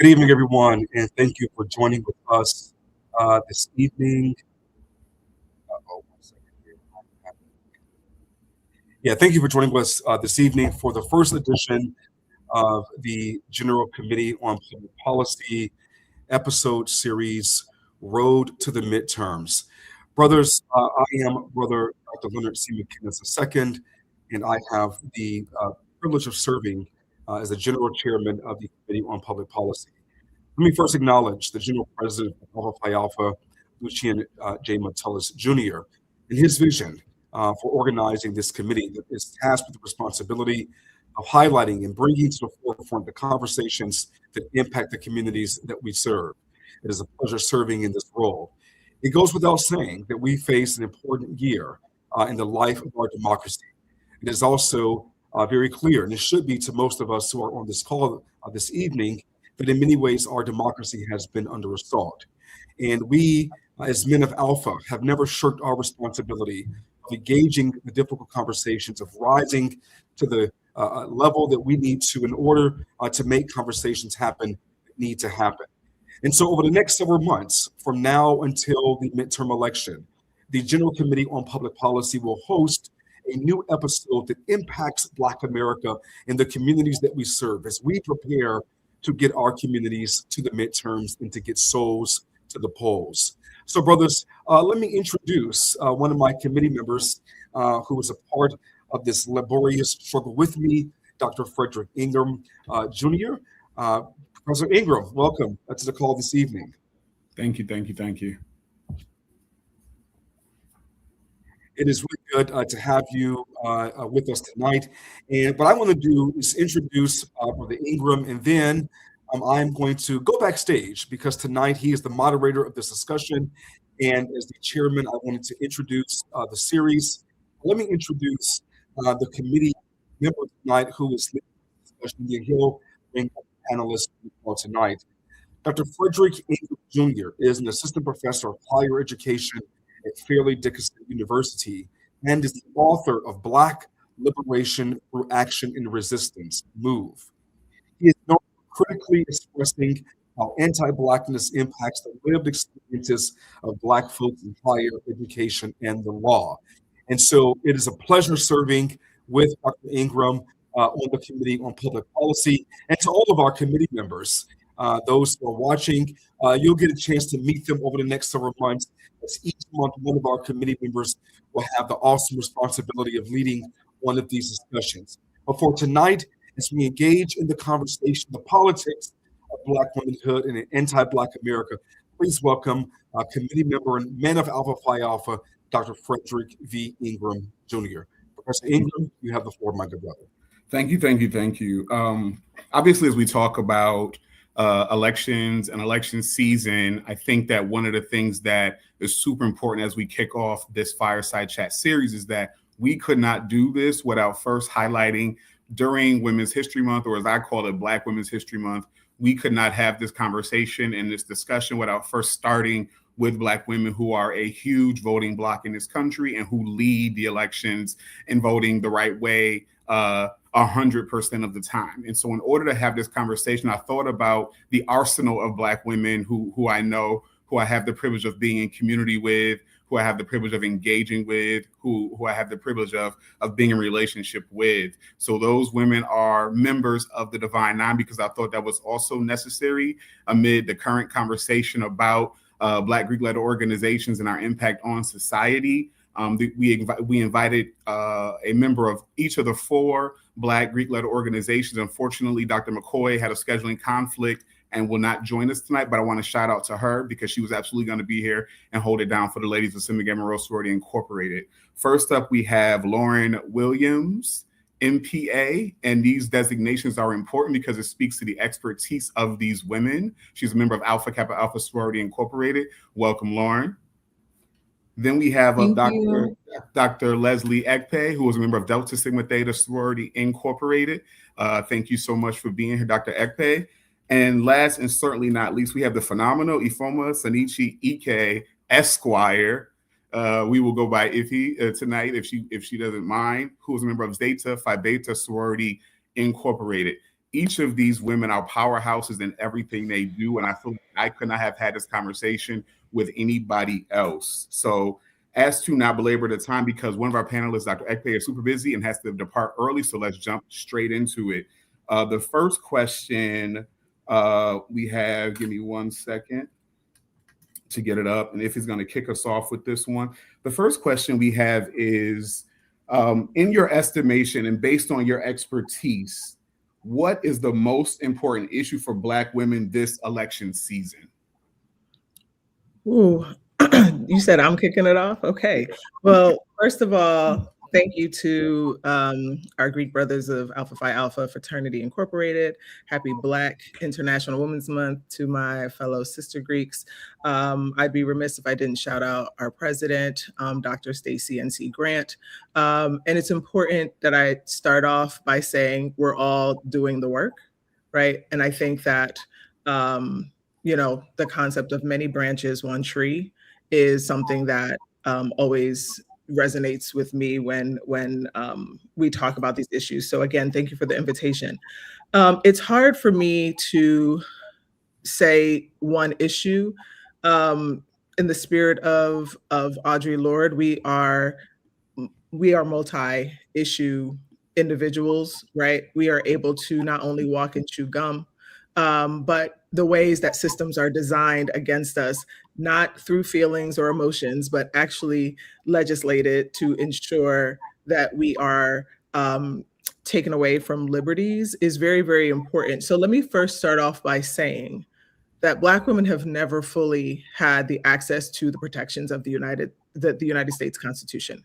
Good evening, everyone, and thank you for joining with us this evening. Oh, 1 second here. Yeah, thank you for joining us this evening for the first edition of the General Committee on Public Policy episode series, Road to the Midterms. Brothers, I am Brother Dr. Leonard C. McKinnis II, and I have the privilege of serving as the General Chairman of the Committee on Public Policy. Let me first acknowledge the General President of Alpha Phi Alpha, Lucian J. Metellus Jr., and his vision for organizing this committee that is tasked with the responsibility of highlighting and bringing to the forefront the conversations that impact the communities that we serve. It is a pleasure serving in this role. It goes without saying that we face an important year in the life of our democracy. It is also very clear, and it should be to most of us who are on this call this evening, that in many ways our democracy has been under assault. And we, as men of Alpha, have never shirked our responsibility of engaging the difficult conversations, of rising to the level that we need to in order to make conversations happen that need to happen. And so over the next several months, from now until the midterm election, the General Committee on Public Policy will host a new episode that impacts Black America and the communities that we serve as we prepare to get our communities to the midterms and to get souls to the polls. So, brothers, let me introduce one of my committee members who was a part of this laborious struggle with me, Dr. Frederick Ingram, Jr. Professor Ingram, welcome to the call this evening. Thank you. It is really good to have you with us tonight. And what I want to do is introduce Brother Ingram, and then I'm going to go backstage because tonight he is the moderator of this discussion. And as the chairman, I wanted to introduce the series. Let me introduce the committee member tonight who is leading the discussion. He'll bring up the panelists tonight. Dr. Frederick Ingram Jr. is an assistant professor of higher education at Fairleigh Dickinson University and is the author of Black Liberation Through Action and Resistance, MOVE. He is known for critically expressing how anti-Blackness impacts the lived experiences of Black folks in higher education and the law. And so it is a pleasure serving with Dr. Ingram on the Committee on Public Policy, and to all of our committee members. Those who are watching, you'll get a chance to meet them over the next several months. As each month, one of our committee members will have the awesome responsibility of leading one of these discussions. But for tonight, as we engage in the conversation, the politics of Black womanhood and an anti-Black America, please welcome committee member and man of Alpha Phi Alpha, Dr. Frederick V. Ingram, Jr. Professor Ingram, you have the floor, my good brother. Thank you. Obviously, as we talk about elections and election season, I think that one of the things that is super important as we kick off this fireside chat series is that we could not do this without first highlighting during Women's History Month, or as I call it, Black Women's History Month. We could not have this conversation and this discussion without first starting with Black women who are a huge voting bloc in this country and who lead the elections and voting the right way 100% of the time. And so in order to have this conversation, I thought about the arsenal of Black women who I know, who I have the privilege of being in community with, who I have the privilege of engaging with, who I have the privilege of being in relationship with. So those women are members of the Divine Nine, because I thought that was also necessary amid the current conversation about Black Greek letter organizations and our impact on society. We invited a member of each of the 4 Black Greek letter organizations. Unfortunately, Dr. McCoy had a scheduling conflict and will not join us tonight, but I want to shout out to her because she was absolutely going to be here and hold it down for the ladies of Sigma Gamma Rho Sorority Incorporated. First up, we have Lauren Williams, MPA, and these designations are important because it speaks to the expertise of these women. She's a member of Alpha Kappa Alpha Sorority Incorporated. Welcome, Lauren. Then we have Dr. Leslie Ekpe, who is a member of Delta Sigma Theta Sorority Incorporated. Thank you so much for being here, Dr. Ekpe. And last and certainly not least, we have the phenomenal Ifoma Sanichi Ike Esquire. We will go by Ife tonight if she doesn't mind, who is a member of Zeta Phi Beta Sorority Incorporated. each of these women are powerhouses in everything they do. And I feel like I could not have had this conversation with anybody else. So as to not belabor the time, because one of our panelists, Dr. Ekpe, is super busy and has to depart early. So let's jump straight into it. The first question we have, give me 1 second to get it up. And if he's going to kick us off with this one, the first question we have is, in your estimation and based on your expertise, what is the most important issue for Black women this election season? Ooh, you said I'm kicking it off? Okay. Well, first of all, thank you to our Greek brothers of Alpha Phi Alpha Fraternity Incorporated. Happy Black International Women's Month to my fellow sister Greeks. I'd be remiss if I didn't shout out our president, Dr. Stacey N.C. Grant. And it's important that I start off by saying we're all doing the work, right? And I think that the concept of many branches, one tree is something that always resonates with me when we talk about these issues. So again, thank you for the invitation. It's hard for me to say one issue. In the spirit of Audre Lorde, we are multi-issue individuals, right? We are able to not only walk and chew gum, but the ways that systems are designed against us, not through feelings or emotions, but actually legislated to ensure that we are taken away from liberties is very, very important. So let me first start off by saying that Black women have never fully had the access to the protections of the United States Constitution.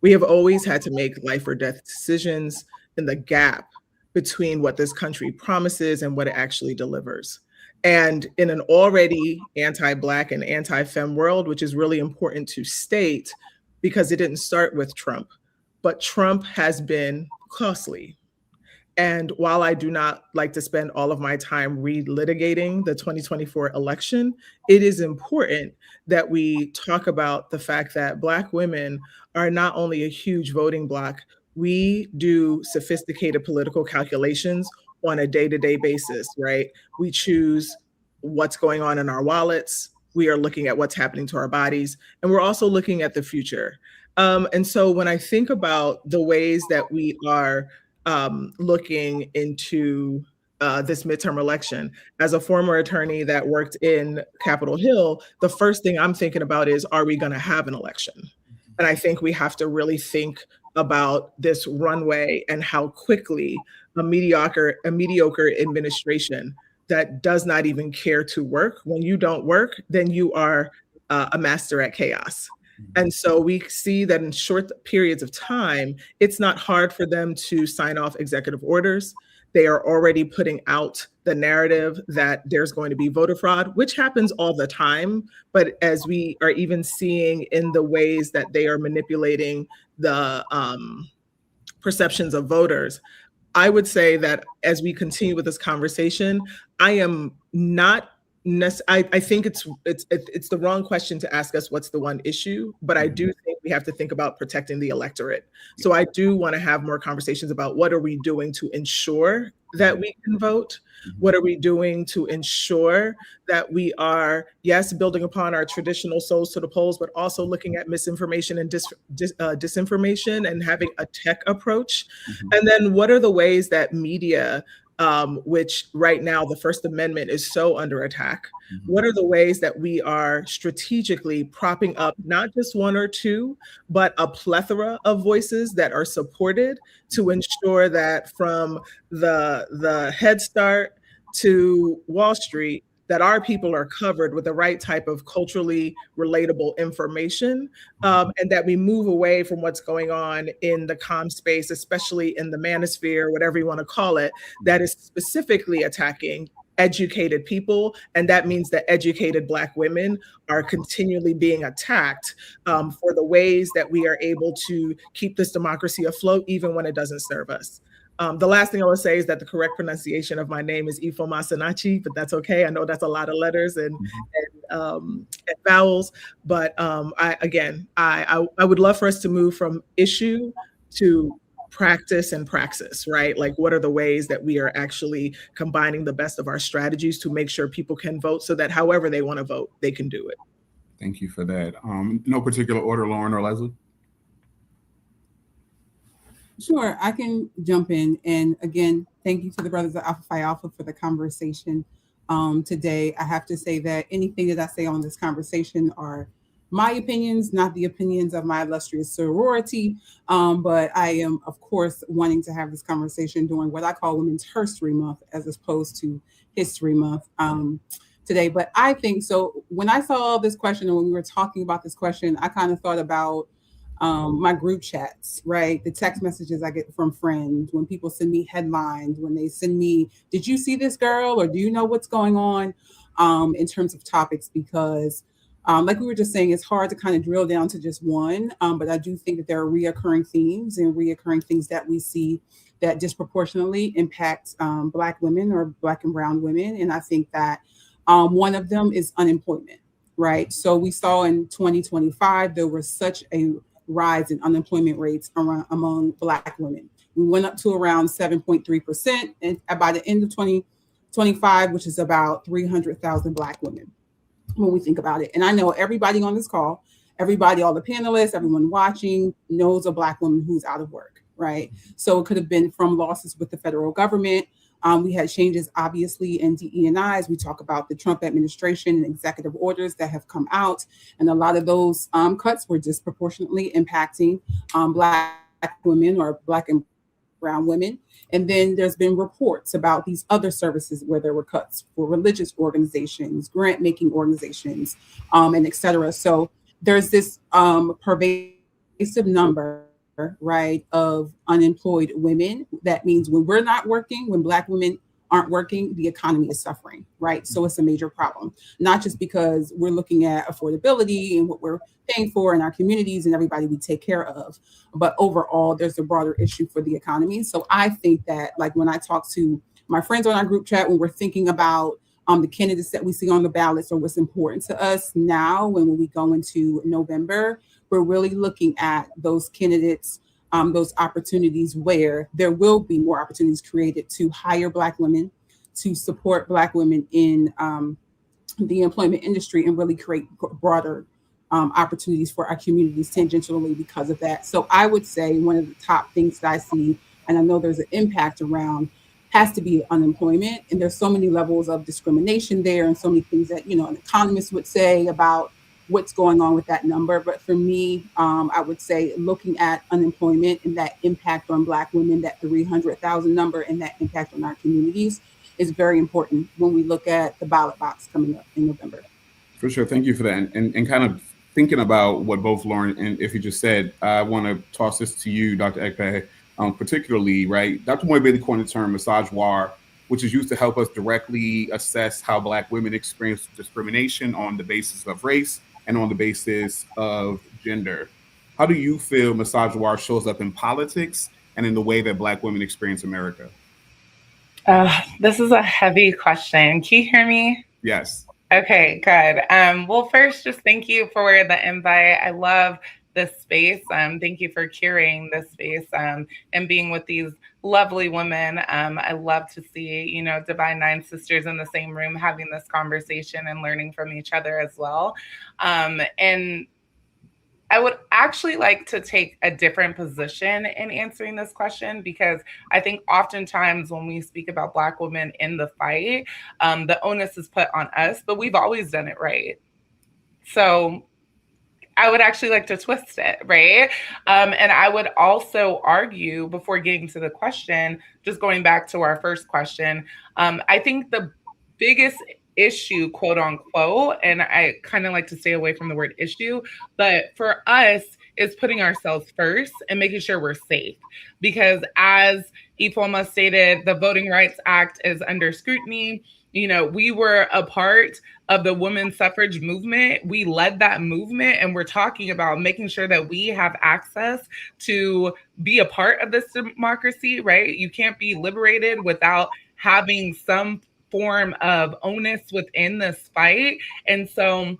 We have always had to make life or death decisions in the gap between what this country promises and what it actually delivers. And in an already anti-Black and anti-femme world, which is really important to state because it didn't start with Trump, but Trump has been costly. And while I do not like to spend all of my time relitigating the 2024 election, it is important that we talk about the fact that Black women are not only a huge voting bloc, we do sophisticated political calculations on a day-to-day basis, right? We choose what's going on in our wallets. We are looking at what's happening to our bodies, and we're also looking at the future. And so when I think about the ways that we are looking into this midterm election, as a former attorney that worked in Capitol Hill, the first thing I'm thinking about is, are we going to have an election? And I think we have to really think about this runway and how quickly a mediocre administration that does not even care to work. When you don't work, then you are a master at chaos. And so we see that in short periods of time, it's not hard for them to sign off executive orders. They are already putting out the narrative that there's going to be voter fraud, which happens all the time. But as we are even seeing in the ways that they are manipulating the perceptions of voters, I would say that as we continue with this conversation, I am not I think it's the wrong question to ask us what's the one issue, but I do think we have to think about protecting the electorate. So I do want to have more conversations about what are we doing to ensure that we can vote? What are we doing to ensure that we are, yes, building upon our traditional souls to the polls, but also looking at misinformation and disinformation and having a tech approach? And then what are the ways that media, which right now the First Amendment is so under attack. What are the ways that we are strategically propping up not just one or two, but a plethora of voices that are supported to ensure that from the Head Start to Wall Street, that our people are covered with the right type of culturally relatable information, and that we move away from what's going on in the comm space, especially in the manosphere, whatever you want to call it, that is specifically attacking educated people. And that means that educated Black women are continually being attacked for the ways that we are able to keep this democracy afloat, even when it doesn't serve us. The last thing I will say is that the correct pronunciation of my name is Ifo Masanachi, but that's okay. I know that's a lot of letters and vowels, but I would love for us to move from issue to practice and praxis, right? Like, what are the ways that we are actually combining the best of our strategies to make sure people can vote so that however they want to vote, they can do it. Thank you for that. No particular order, Lauren or Leslie? Sure, I can jump in. And again, thank you to the brothers of Alpha Phi Alpha for the conversation today. I have to say that anything that I say on this conversation are my opinions, not the opinions of my illustrious sorority. But I am, of course, wanting to have this conversation during what I call Women's History Month, as opposed to History Month today. But I think so. When I saw this question, and when we were talking about this question, I kind of thought about my group chats, right? The text messages I get from friends, when people send me headlines, when they send me, did you see this girl? Or do you know what's going on in terms of topics? Because like we were just saying, it's hard to kind of drill down to just one. But I do think that there are reoccurring themes and reoccurring things that we see that disproportionately impact Black women or Black and brown women. And I think that one of them is unemployment, right? So we saw in 2025, there was such a rise in unemployment rates among Black women. We went up to around 7.3%, and by the end of 2025, which is about 300,000 Black women, when we think about it. And I know everybody on this call, everybody, all the panelists, everyone watching knows a Black woman who's out of work, right? So it could have been from losses with the federal government. We had changes, obviously, in DE&Is. We talk about the Trump administration and executive orders that have come out. And a lot of those cuts were disproportionately impacting Black women or Black and brown women. And then there's been reports about these other services where there were cuts for religious organizations, grant-making organizations, and et cetera. So there's this pervasive number, right, of unemployed women. That means when we're not working, when Black women aren't working, the economy is suffering, right? So it's a major problem, not just because we're looking at affordability and what we're paying for in our communities and everybody we take care of, but overall, there's a broader issue for the economy. So I think that, like, when I talk to my friends on our group chat, when we're thinking about the candidates that we see on the ballots or what's important to us now, when we go into November, we're really looking at those candidates, those opportunities where there will be more opportunities created to hire Black women, to support Black women in the employment industry, and really create broader opportunities for our communities tangentially because of that. So I would say one of the top things that I see, and I know there's an impact around, has to be unemployment. And there's so many levels of discrimination there and so many things that, you know, an economist would say about what's going on with that number. But for me, I would say looking at unemployment and that impact on Black women, that 300,000 number, and that impact on our communities is very important when we look at the ballot box coming up in November. For sure. Thank you for that. And kind of thinking about what both Lauren and Ife just said, I want to toss this to you, Dr. Ekpe, particularly, right? Dr. Moy Bailey coined the term misogynoir, which is used to help us directly assess how Black women experience discrimination on the basis of race and on the basis of gender. How do you feel misogynoir shows up in politics and in the way that Black women experience America? This is a heavy question. Can you hear me? Yes. Okay, good. Well, first, just thank you for the invite. I love this space. Thank you for curating this space and being with these lovely women. I love to see, you know, Divine Nine Sisters in the same room having this conversation and learning from each other as well. And I would actually like to take a different position in answering this question, because I think oftentimes when we speak about Black women in the fight, the onus is put on us, but we've always done it right. So I would actually like to twist it, right? And I would also argue, before getting to the question, just going back to our first question, I think the biggest issue, quote unquote, and I kind of like to stay away from the word issue, but for us is putting ourselves first and making sure we're safe. Because as Ifeoma stated, the Voting Rights Act is under scrutiny. You know, we were a part of the women's suffrage movement. We led that movement, and we're talking about making sure that we have access to be a part of this democracy, right? You can't be liberated without having some form of onus within this fight. And so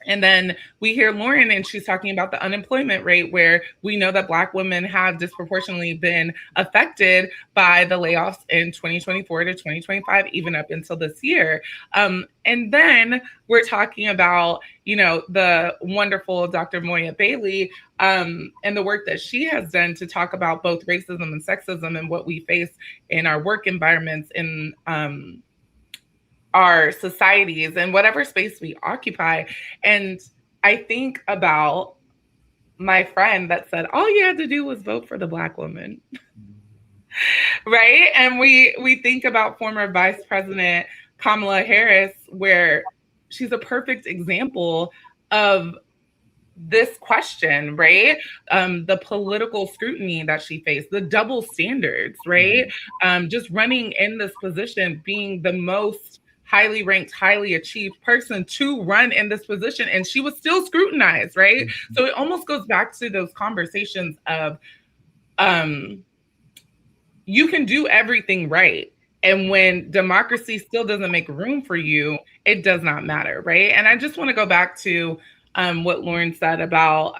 And then we hear Lauren, and she's talking about the unemployment rate, where we know that Black women have disproportionately been affected by the layoffs in 2024 to 2025, even up until this year. And then we're talking about, the wonderful Dr. Moya Bailey and the work that she has done to talk about both racism and sexism and what we face in our work environments, in our societies, and whatever space we occupy. And I think about my friend that said, all you had to do was vote for the Black woman. Right? And we think about former Vice President Kamala Harris, where she's a perfect example of this question, right? The political scrutiny that she faced, the double standards, right? Just running in this position, being the most highly ranked, highly achieved person to run in this position, and she was still scrutinized, right? So it almost goes back to those conversations of you can do everything right, and when democracy still doesn't make room for you, it does not matter, right? And I just want to go back to what Lauren said about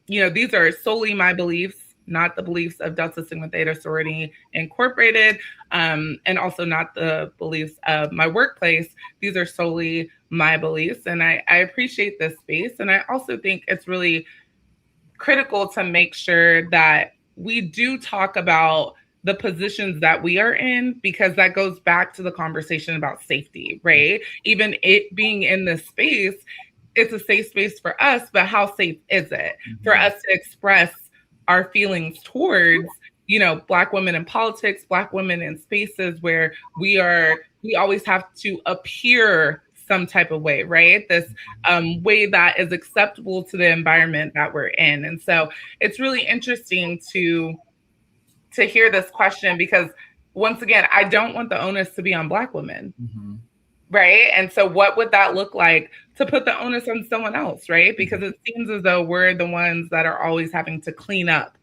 these are solely my beliefs, not the beliefs of Delta Sigma Theta Sorority Incorporated, and also not the beliefs of my workplace. These are solely my beliefs, and I appreciate this space. And I also think it's really critical to make sure that we do talk about the positions that we are in, because that goes back to the conversation about safety, right? Even it being in this space, it's a safe space for us, but how safe is it for us to express our feelings towards, Black women in politics, Black women in spaces where we always have to appear some type of way, right? This way that is acceptable to the environment that we're in. And so it's really interesting to hear this question, because once again, I don't want the onus to be on Black women. Right? And so what would that look like to put the onus on someone else, right? Because it seems as though we're the ones that are always having to clean up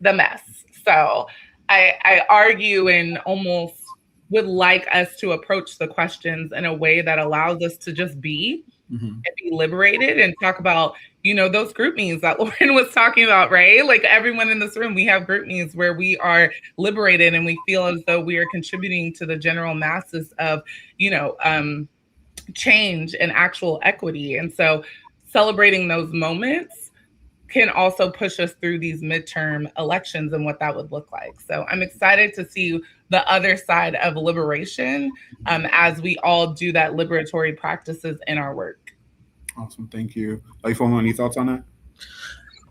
the mess. So I argue and almost would like us to approach the questions in a way that allows us to just be and be liberated, and talk about, those group meetings that Lauren was talking about, right? Like everyone in this room, we have group meetings where we are liberated and we feel as though we are contributing to the general masses of, change and actual equity. And so celebrating those moments can also push us through these midterm elections and what that would look like. So I'm excited to see the other side of liberation as we all do that liberatory practices in our work. Awesome, thank you. Ifeoma, any thoughts on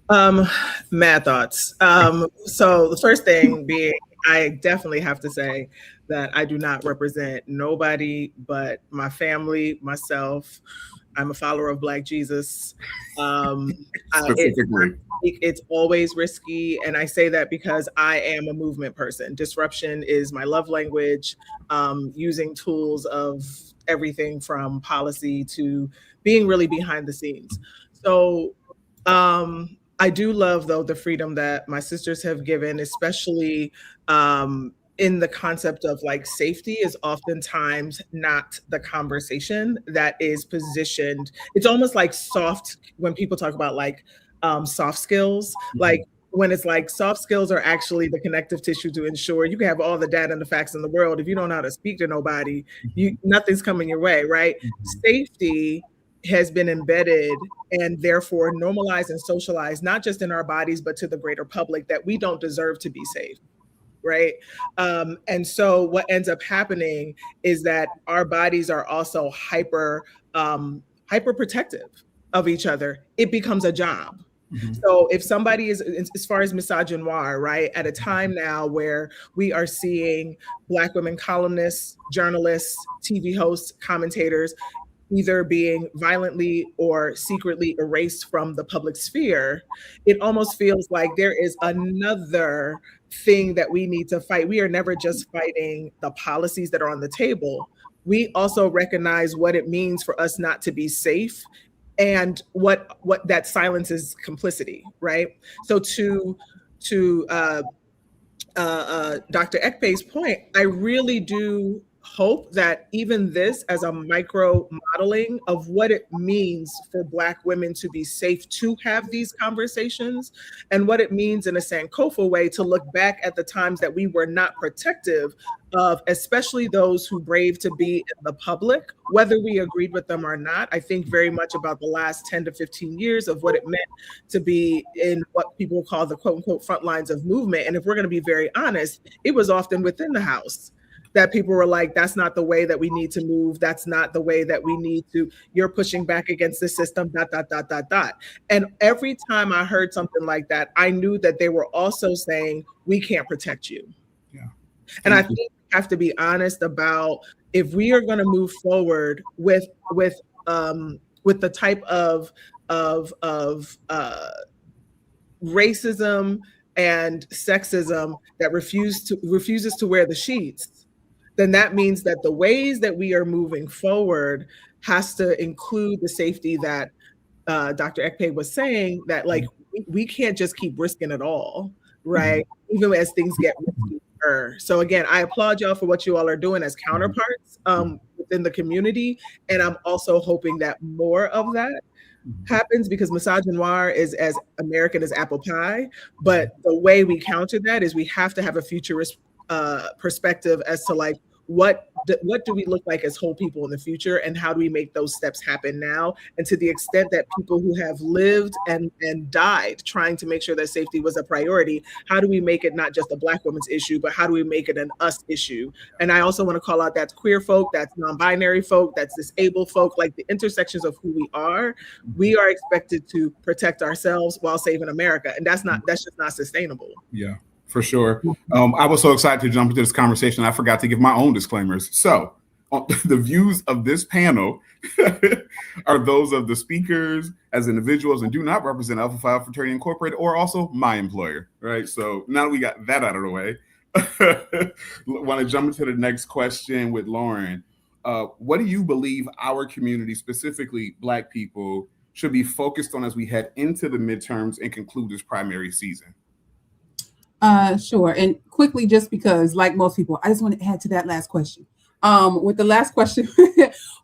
that? Mad thoughts. So the first thing being, I definitely have to say that I do not represent nobody but my family, myself. I'm a follower of Black Jesus. It's always risky. And I say that because I am a movement person. Disruption is my love language, using tools of everything from policy to being really behind the scenes. So I do love, though, the freedom that my sisters have given, especially in the concept of like safety is oftentimes not the conversation that is positioned. It's almost like soft, when people talk about like soft skills, like when it's like soft skills are actually the connective tissue to ensure you can have all the data and the facts in the world. If you don't know how to speak to nobody, nothing's coming your way, right? Safety has been embedded and therefore normalized and socialized, not just in our bodies, but to the greater public, that we don't deserve to be safe. Right. And so what ends up happening is that our bodies are also hyper protective of each other. It becomes a job. So if somebody is, as far as misogynoir, right, at a time now where we are seeing Black women columnists, journalists, TV hosts, commentators, either being violently or secretly erased from the public sphere, it almost feels like there is another thing that we need to fight. We are never just fighting the policies that are on the table. We also recognize what it means for us not to be safe, and what that silence is complicity, right? So to Dr. Ekpe's point, I really do hope that even this as a micro modeling of what it means for Black women to be safe to have these conversations, and what it means in a Sankofa way to look back at the times that we were not protective of, especially those who braved to be in the public, whether we agreed with them or not. I think very much about the last 10 to 15 years of what it meant to be in what people call the quote unquote front lines of movement. And if we're going to be very honest, it was often within the House that people were like, that's not the way that we need to move. That's not the way that we need to, you're pushing back against the system, ... And every time I heard something like that, I knew that they were also saying, we can't protect you. Yeah. And I think we have to be honest about, if we are going to move forward with the type of racism and sexism that refuses to wear the sheets, then that means that the ways that we are moving forward has to include the safety that Dr. Ekpe was saying, that like we can't just keep risking it all, right? Even as things get riskier. So again, I applaud y'all for what you all are doing as counterparts within the community. And I'm also hoping that more of that happens, because Misogynoir is as American as apple pie. But the way we counter that is we have to have a futurist perspective as to like, what do we look like as whole people in the future, and how do we make those steps happen now? And to the extent that people who have lived and died trying to make sure that safety was a priority, how do we make it not just a Black woman's issue, but how do we make it an us issue? And I also want to call out, that's queer folk, that's non-binary folk, that's disabled folk, like the intersections of who we are expected to protect ourselves while saving America. And that's just not sustainable. Yeah. For sure. I was so excited to jump into this conversation, I forgot to give my own disclaimers. So the views of this panel are those of the speakers as individuals and do not represent Alpha Phi Fraternity Incorporated or also my employer, right? So now that we got that out of the way, want to jump into the next question with Lauren. What do you believe our community, specifically Black people, should be focused on as we head into the midterms and conclude this primary season? Sure. And quickly, just because, like most people, I just want to add to that last question. With the last question,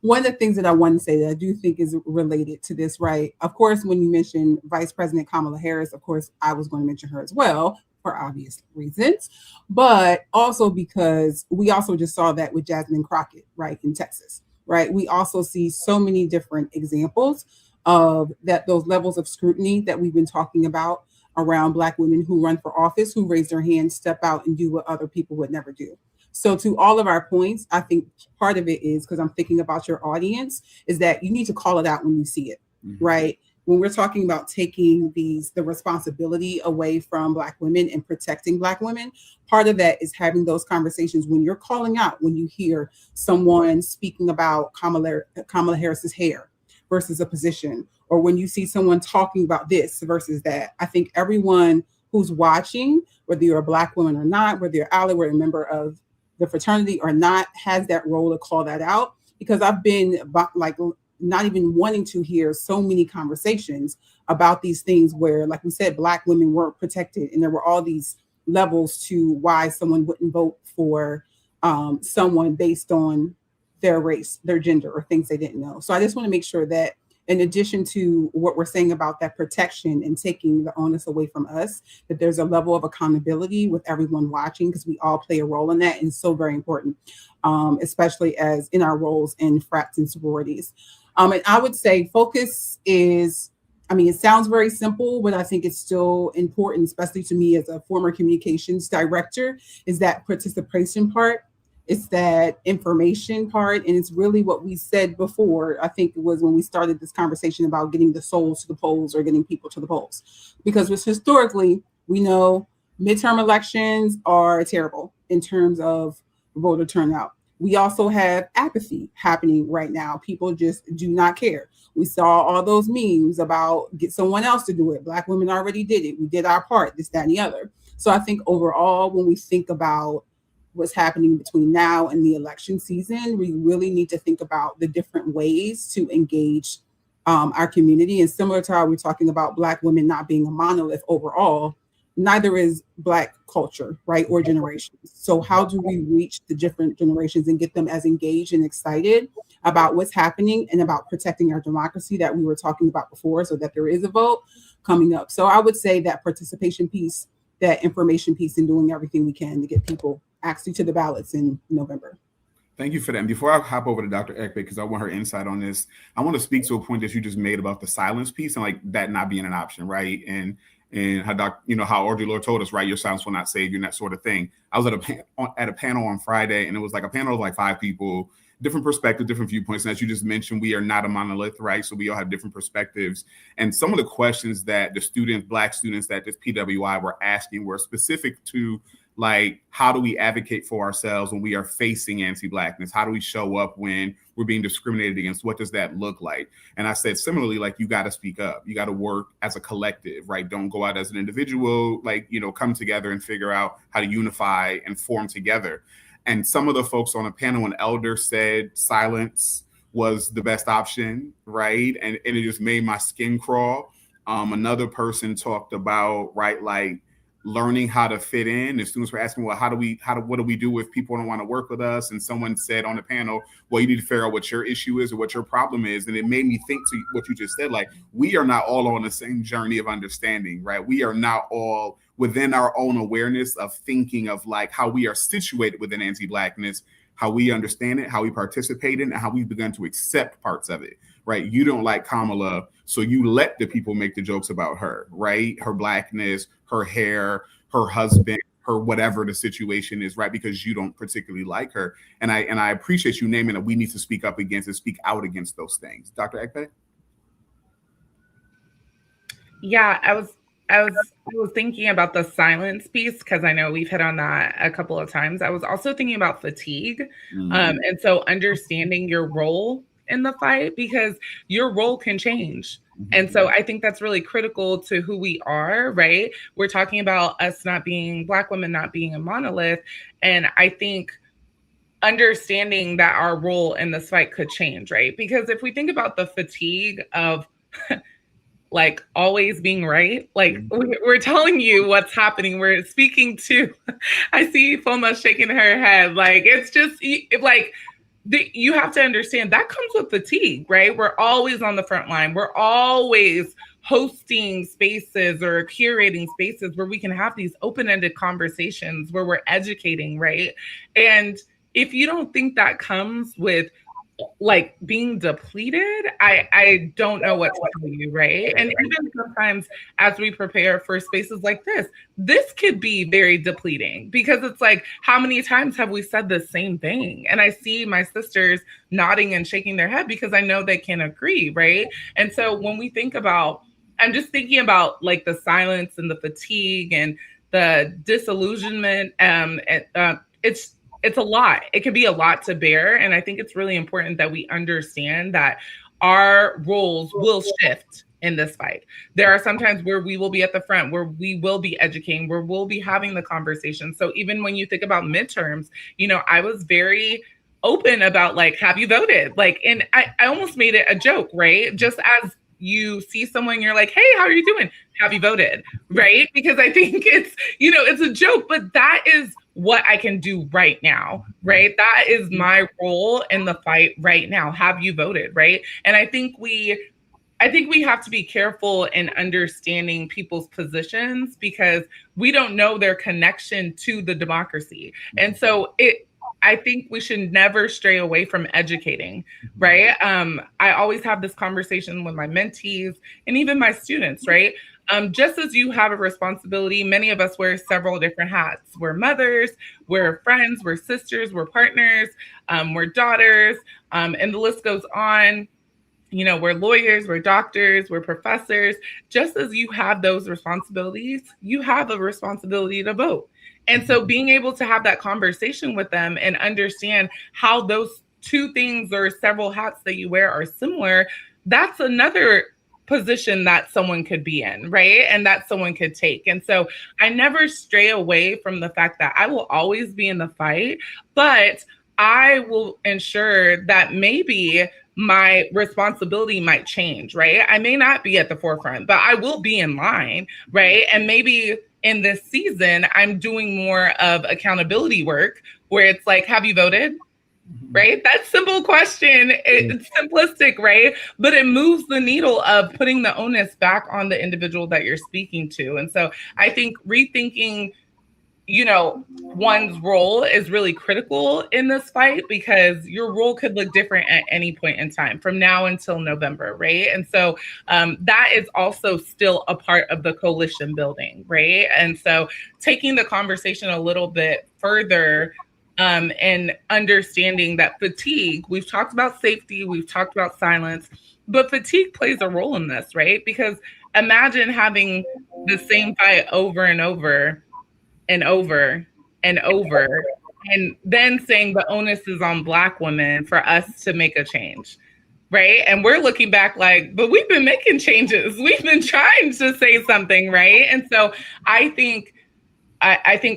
one of the things that I want to say that I do think is related to this, right? Of course, when you mentioned Vice President Kamala Harris, of course, I was going to mention her as well for obvious reasons, but also because we also just saw that with Jasmine Crockett, right, in Texas, right? We also see so many different examples of those levels of scrutiny that we've been talking about around Black women who run for office, who raise their hands, step out, and do what other people would never do. So to all of our points, I think part of it is, because I'm thinking about your audience, is that you need to call it out when you see it, right? When we're talking about taking the responsibility away from Black women and protecting Black women, part of that is having those conversations when you're calling out, when you hear someone speaking about Kamala Harris's hair versus a position, or when you see someone talking about this versus that. I think everyone who's watching, whether you're a Black woman or not, whether you're ally or a member of the fraternity or not, has that role to call that out. Because I've been like not even wanting to hear so many conversations about these things where, like we said, Black women weren't protected, and there were all these levels to why someone wouldn't vote for someone based on their race, their gender, or things they didn't know. So I just want to make sure that, in addition to what we're saying about that protection and taking the onus away from us, that there's a level of accountability with everyone watching, because we all play a role in that, and so very important, especially as in our roles in frats and sororities. And I would say focus is, I mean, it sounds very simple, but I think it's still important, especially to me as a former communications director, is that participation part. It's that information part. And it's really what we said before. I think it was when we started this conversation about getting the souls to the polls or getting people to the polls. Because historically, we know midterm elections are terrible in terms of voter turnout. We also have apathy happening right now. People just do not care. We saw all those memes about get someone else to do it. Black women already did it. We did our part, this, that, and the other. So I think overall, when we think about what's happening between now and the election season, we really need to think about the different ways to engage our community. And similar to how we're talking about Black women not being a monolith overall, neither is Black culture, right, or generations. So how do we reach the different generations and get them as engaged and excited about what's happening and about protecting our democracy that we were talking about before, so that there is a vote coming up? So I would say that participation piece, that information piece, and doing everything we can to get people actually to the ballots in November. Thank you for that. And before I hop over to Dr. Ekpe, because I want her insight on this, I want to speak to a point that you just made about the silence piece and like that not being an option, right? And how Audre Lorde told us, right, your silence will not save you, and that sort of thing. I was at a panel on Friday, and it was like a panel of like 5 people, different perspectives, different viewpoints. And as you just mentioned, we are not a monolith, right? So we all have different perspectives. And some of the questions that the students, Black students that this PWI were asking were specific to like, how do we advocate for ourselves when we are facing anti-Blackness? How do we show up when we're being discriminated against? What does that look like? And I said, similarly, like, you got to speak up. You got to work as a collective, right? Don't go out as an individual, like, come together and figure out how to unify and form together. And some of the folks on the panel, an elder said silence was the best option, right? And it just made my skin crawl. Another person talked about, right, like, learning how to fit in. The students were asking, well, what do we do if people don't want to work with us? And someone said on the panel, well, you need to figure out what your issue is or what your problem is. And it made me think to what you just said, like, we are not all on the same journey of understanding, right? We are not all within our own awareness of thinking of like how we are situated within anti-Blackness, how we understand it, how we participate in it, and how we've begun to accept parts of it, right? You don't like Kamala, so you let the people make the jokes about her, right? Her Blackness, her hair, her husband, her whatever the situation is, right? Because you don't particularly like her. And I appreciate you naming that we need to speak up against and speak out against those things. Dr. Ekpe? Yeah, I was thinking about the silence piece because I know we've hit on that a couple of times. I was also thinking about fatigue. And so understanding your role in the fight, because your role can change. And so I think that's really critical to who we are, right? We're talking about us not being Black women, not being a monolith. And I think understanding that our role in this fight could change, right? Because if we think about the fatigue of like always being right, like we're telling you what's happening. We're speaking to, I see Foma shaking her head. Like, it's just like, you have to understand that comes with fatigue, right? We're always on the front line. We're always hosting spaces or curating spaces where we can have these open-ended conversations where we're educating, right? And if you don't think that comes with like being depleted, I don't know what to tell you, right? And even sometimes as we prepare for spaces like this could be very depleting because it's like, how many times have we said the same thing? And I see my sisters nodding and shaking their head because I know they can agree, right? And so when we think about, I'm just thinking about like the silence and the fatigue and the disillusionment, it's a lot. It can be a lot to bear. And I think it's really important that we understand that our roles will shift in this fight. There are some times where we will be at the front, where we will be educating, where we'll be having the conversation. So even when you think about midterms, I was very open about like, have you voted? Like, and I almost made it a joke, right? Just as you see someone, you're like, hey, how are you doing? Have you voted? Right? Because I think it's, it's a joke, but that is what I can do right now, right? That is my role in the fight right now. Have you voted, right? And I think we have to be careful in understanding people's positions because we don't know their connection to the democracy. And so I think we should never stray away from educating, right? I always have this conversation with my mentees and even my students, right? Just as you have a responsibility, many of us wear several different hats. We're mothers, we're friends, we're sisters, we're partners, we're daughters, and the list goes on. We're lawyers, we're doctors, we're professors. Just as you have those responsibilities, you have a responsibility to vote. And so being able to have that conversation with them and understand how those two things or several hats that you wear are similar, that's another position that someone could be in, right? And that someone could take. And so I never stray away from the fact that I will always be in the fight, but I will ensure that maybe my responsibility might change, right? I may not be at the forefront, but I will be in line, right? And maybe in this season, I'm doing more of accountability work where it's like, have you voted? Right? That simple question, it's simplistic, right? But it moves the needle of putting the onus back on the individual that you're speaking to. And so I think rethinking, one's role is really critical in this fight, because your role could look different at any point in time from now until November, right? And so that is also still a part of the coalition building, right? And so taking the conversation a little bit further, and understanding that fatigue, we've talked about safety, we've talked about silence, but fatigue plays a role in this, right? Because imagine having the same fight over and over and over and over, and then saying the onus is on Black women for us to make a change, right? And we're looking back like, but we've been making changes. We've been trying to say something, right? And so I think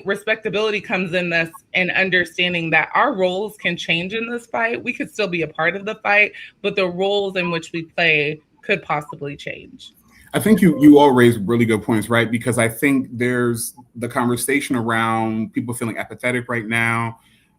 respectability comes in this, and understanding that our roles can change in this fight. We could still be a part of the fight, but the roles in which we play could possibly change. I think you all raise really good points, right? Because I think there's the conversation around people feeling apathetic right now.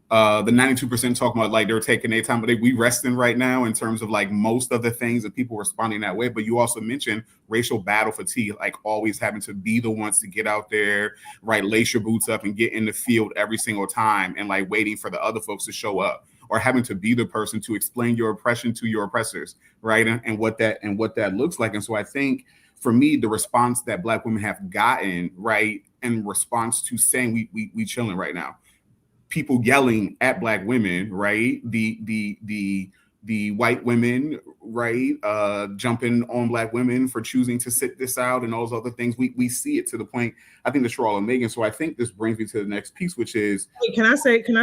The 92% talking about like they're taking their time, but we resting right now in terms of like most of the things that people responding that way. But you also mentioned racial battle fatigue, like always having to be the ones to get out there, right? Lace your boots up and get in the field every single time, and like waiting for the other folks to show up, or having to be the person to explain your oppression to your oppressors, right? And what that looks like. And so I think for me, the response that Black women have gotten, right, in response to saying we chilling right now, people yelling at Black women, right? The white women, right, jumping on Black women for choosing to sit this out and all those other things. We see it to the point, I think, the straw and Megan. So I think this brings me to the next piece, which is, Wait, can I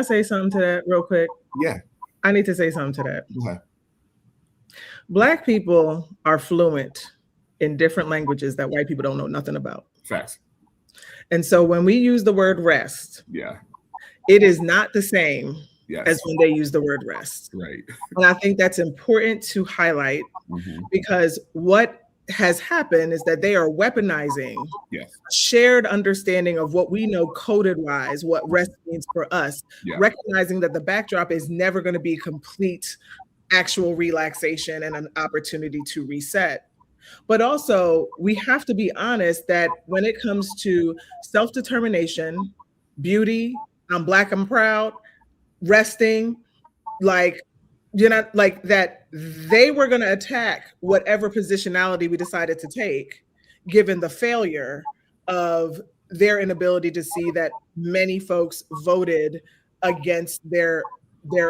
say something to that real quick? Yeah. I need to say something to that. Okay. Black people are fluent in different languages that white people don't know nothing about. Facts. And so when we use the word rest, Yeah. it is not the same Yes. as when they use the word rest. Right. And I think that's important to highlight, because what has happened is that they are weaponizing shared understanding of what we know coded wise, what rest means for us, recognizing that the backdrop is never going to be complete actual relaxation and an opportunity to reset. But also, we have to be honest that when it comes to self-determination, beauty, I'm Black, I'm proud, resting, like, like that, they were going to attack whatever positionality we decided to take, given the failure of their inability to see that many folks voted against their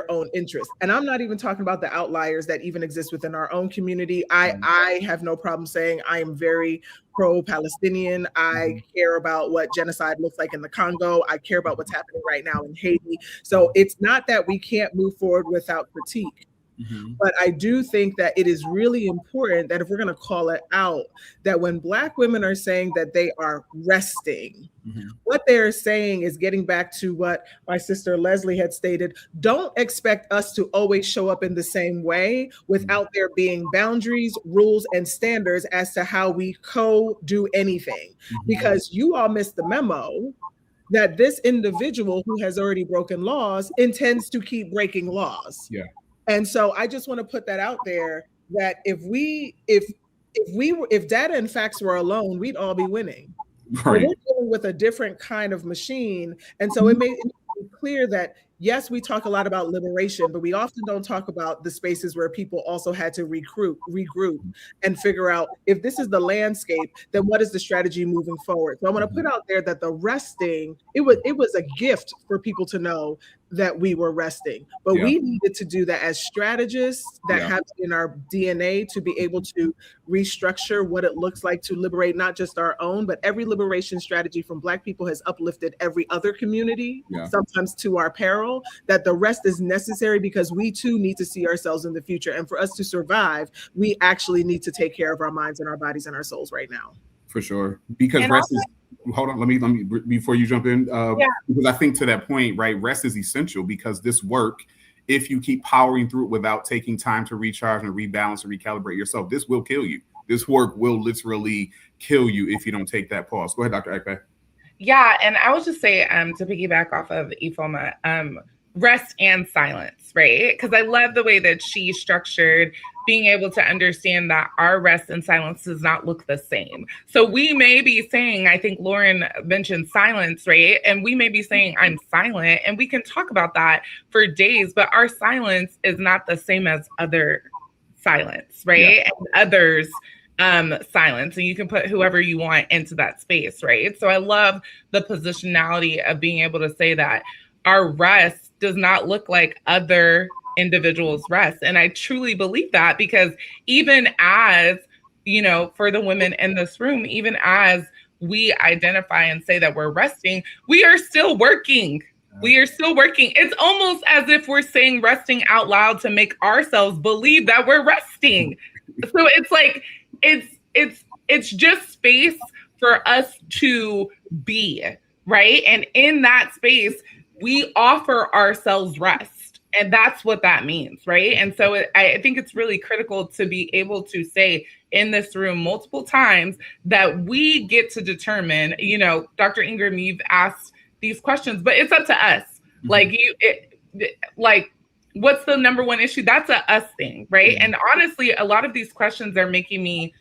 own interests. And I'm not even talking about the outliers that even exist within our own community. I have no problem saying I am very pro-Palestinian. I care about what genocide looks like in the Congo. I care about what's happening right now in Haiti. So it's not that we can't move forward without critique. But I do think that it is really important that if we're going to call it out, that when Black women are saying that they are resting, what they're saying is getting back to what my sister Leslie had stated. Don't expect us to always show up in the same way without there being boundaries, rules, and standards as to how we do anything. Because you all missed the memo that this individual who has already broken laws intends to keep breaking laws. Yeah. And so I just want to put that out there, that if data and facts were alone, we'd all be winning. Right. We're dealing with a different kind of machine. And so it made it clear that, yes, we talk a lot about liberation, but we often don't talk about the spaces where people also had to regroup and figure out, if this is the landscape, then what is the strategy moving forward? So I want to put out there that the resting, it was a gift for people to know that we were resting, but we needed to do that as strategists that have it in our DNA to be able to restructure what it looks like to liberate not just our own, but every liberation strategy from Black people has uplifted every other community, sometimes to our peril, that the rest is necessary because we too need to see ourselves in the future. And for us to survive, we actually need to take care of our minds and our bodies and our souls right now. For sure. Because and rest is, hold on, let me before you jump in, because I think to that point, right, rest is essential, because this work if you keep powering through it without taking time to recharge and rebalance and recalibrate yourself, this will kill you. This work will literally kill you if you don't take that pause. Go ahead, Dr. Ekpe. Yeah, and I will just say, to piggyback off of Ifoma, rest and silence, right? Because I love the way that she structured being able to understand that our rest and silence does not look the same. So we may be saying, I think Lauren mentioned silence, right? And we may be saying, I'm silent, and we can talk about that for days, but our silence is not the same as other silence, right? Yeah. And others' silence, and you can put whoever you want into that space, right? So I love the positionality of being able to say that our rest does not look like other individuals' rest. And I truly believe that, because even as, you know, for the women in this room, even as we identify and say that we're resting, we are still working. We are still working. It's almost as if we're saying resting out loud to make ourselves believe that we're resting. So it's like, it's just space for us to be, right? And in that space, we offer ourselves rest. And that's what that means, right? And so I think it's really critical to be able to say in this room multiple times that we get to determine, you know, Dr. Ingram, you've asked these questions, but it's up to us. Mm-hmm. Like, what's the number one issue? That's a us thing, right? Mm-hmm. And honestly, a lot of these questions are making me,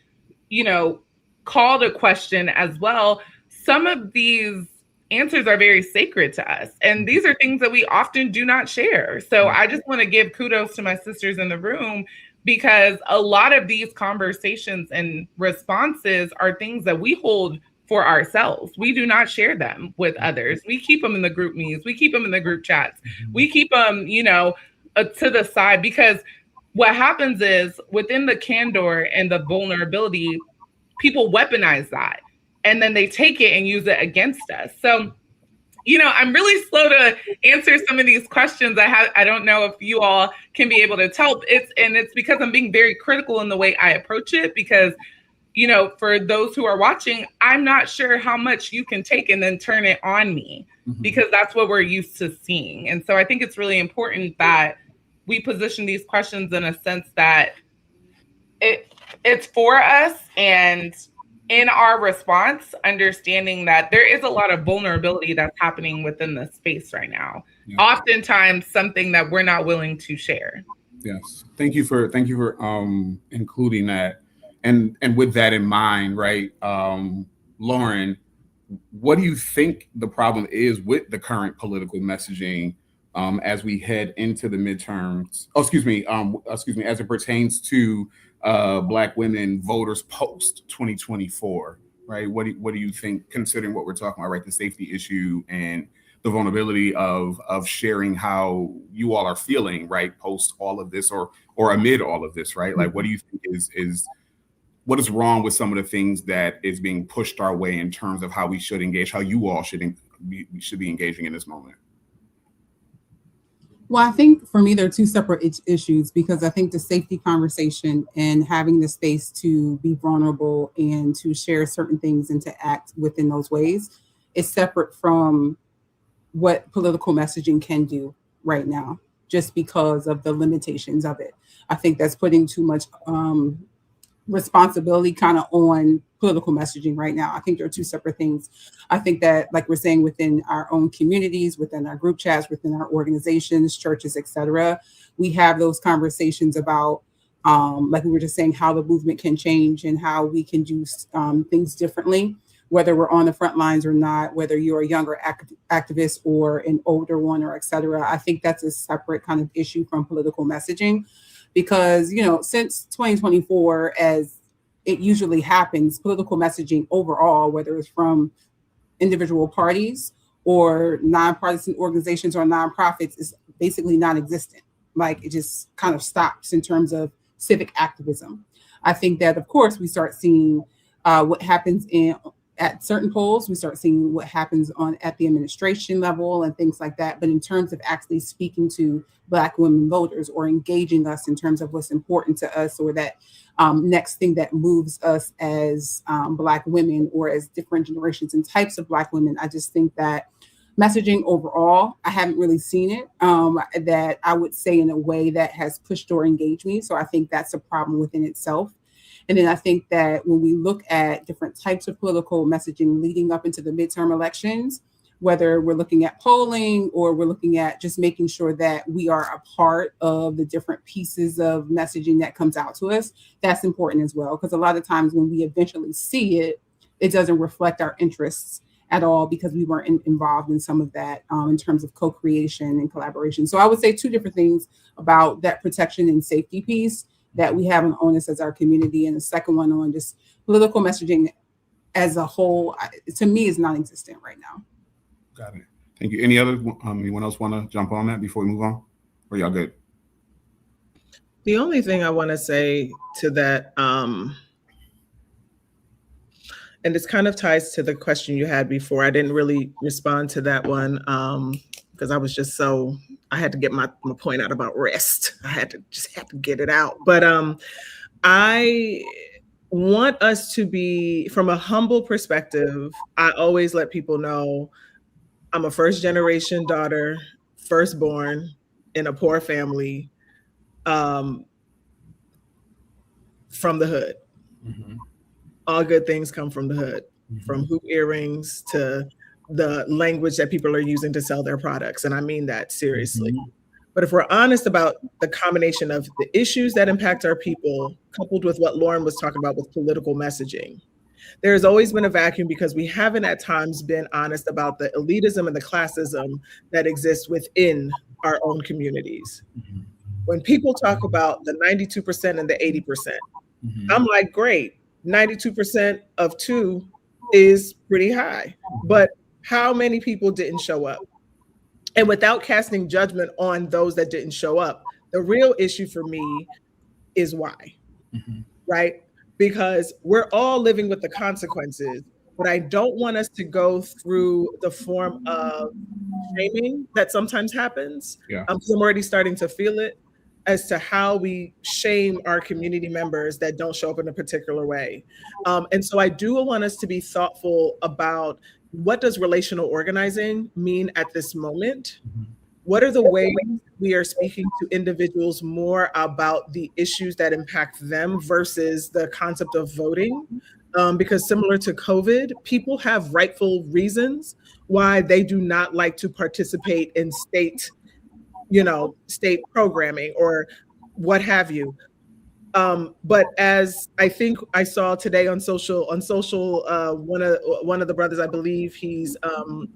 you know, call to question as well. Some of these answers are very sacred to us. And these are things that we often do not share. So I just want to give kudos to my sisters in the room, because a lot of these conversations and responses are things that we hold for ourselves. We do not share them with others. We keep them in the group meetings. We keep them in the group chats. We keep them, you know, to the side, because what happens is within the candor and the vulnerability, people weaponize that. And then they take it and use it against us. So, you know, I'm really slow to answer some of these questions. I don't know if you all can be able to tell. It's because I'm being very critical in the way I approach it, because, you know, for those who are watching, I'm not sure how much you can take and then turn it on me, because that's what we're used to seeing. And so I think it's really important that we position these questions in a sense that it's for us, and in our response, understanding that there is a lot of vulnerability that's happening within the space right now. Yeah. Oftentimes something that we're not willing to share. Yes. Thank you for including that. And with that in mind, right, Lauren, what do you think the problem is with the current political messaging as we head into the midterms? As it pertains to Black women voters post 2024, right? What do you think, considering what we're talking about, right? The safety issue and the vulnerability of sharing how you all are feeling, right? Post all of this or amid all of this, right? Like, what do you think is what is wrong with some of the things that is being pushed our way in terms of how we should engage, how you all should be engaging in this moment? Well, I think for me, there are two separate issues, because I think the safety conversation and having the space to be vulnerable and to share certain things and to act within those ways is separate from what political messaging can do right now, just because of the limitations of it. I think that's putting too much responsibility kind of on political messaging right now. I think there are two separate things. I think that, like we're saying, within our own communities, within our group chats, within our organizations, churches, etc., we have those conversations about, like we were just saying, how the movement can change and how we can do things differently, whether we're on the front lines or not, whether you're a younger activist or an older one, or etc. I think that's a separate kind of issue from political messaging. Because, you know, since 2024, as it usually happens, political messaging overall, whether it's from individual parties or nonpartisan organizations or nonprofits, is basically non-existent. Like, it just kind of stops in terms of civic activism. I think that, of course, we start seeing what happens at certain polls. We start seeing what happens at the administration level and things like that. But in terms of actually speaking to Black women voters or engaging us in terms of what's important to us, or that next thing that moves us as Black women or as different generations and types of Black women, I just think that messaging overall, I haven't really seen it that I would say in a way that has pushed or engaged me. So I think that's a problem within itself. And then I think that when we look at different types of political messaging leading up into the midterm elections, whether we're looking at polling or we're looking at just making sure that we are a part of the different pieces of messaging that comes out to us, that's important as well. Because a lot of times when we eventually see it, it doesn't reflect our interests at all because we weren't involved in some of that in terms of co-creation and collaboration. So I would say two different things about that protection and safety piece that we have an onus as our community. And the second one on just political messaging as a whole, to me, is non-existent right now. Got it. Thank you. Any other, anyone else want to jump on that before we move on? Or y'all good? The only thing I want to say to that, and this kind of ties to the question you had before. I didn't really respond to that one because I was just I had to get my point out about rest. I had to get it out. But I want us to be, from a humble perspective, I always let people know I'm a first generation daughter, firstborn in a poor family from the hood. Mm-hmm. All good things come from the hood, mm-hmm. from hoop earrings to the language that people are using to sell their products. And I mean that seriously. Mm-hmm. But if we're honest about the combination of the issues that impact our people, coupled with what Lauren was talking about with political messaging, there's always been a vacuum because we haven't at times been honest about the elitism and the classism that exists within our own communities. Mm-hmm. When people talk about the 92% and the 80%, mm-hmm. I'm like, great, 92% of 2 is pretty high, but how many people didn't show up? And without casting judgment on those that didn't show up, the real issue for me is why, mm-hmm. right? Because we're all living with the consequences, but I don't want us to go through the form of shaming that sometimes happens. Yeah. Because I'm already starting to feel it as to how we shame our community members that don't show up in a particular way. And so I do want us to be thoughtful about what does relational organizing mean at this moment? Mm-hmm. What are the ways we are speaking to individuals more about the issues that impact them versus the concept of voting? Because similar to COVID, people have rightful reasons why they do not like to participate in state programming or what have you. But as I think I saw today on social, one of the brothers, I believe he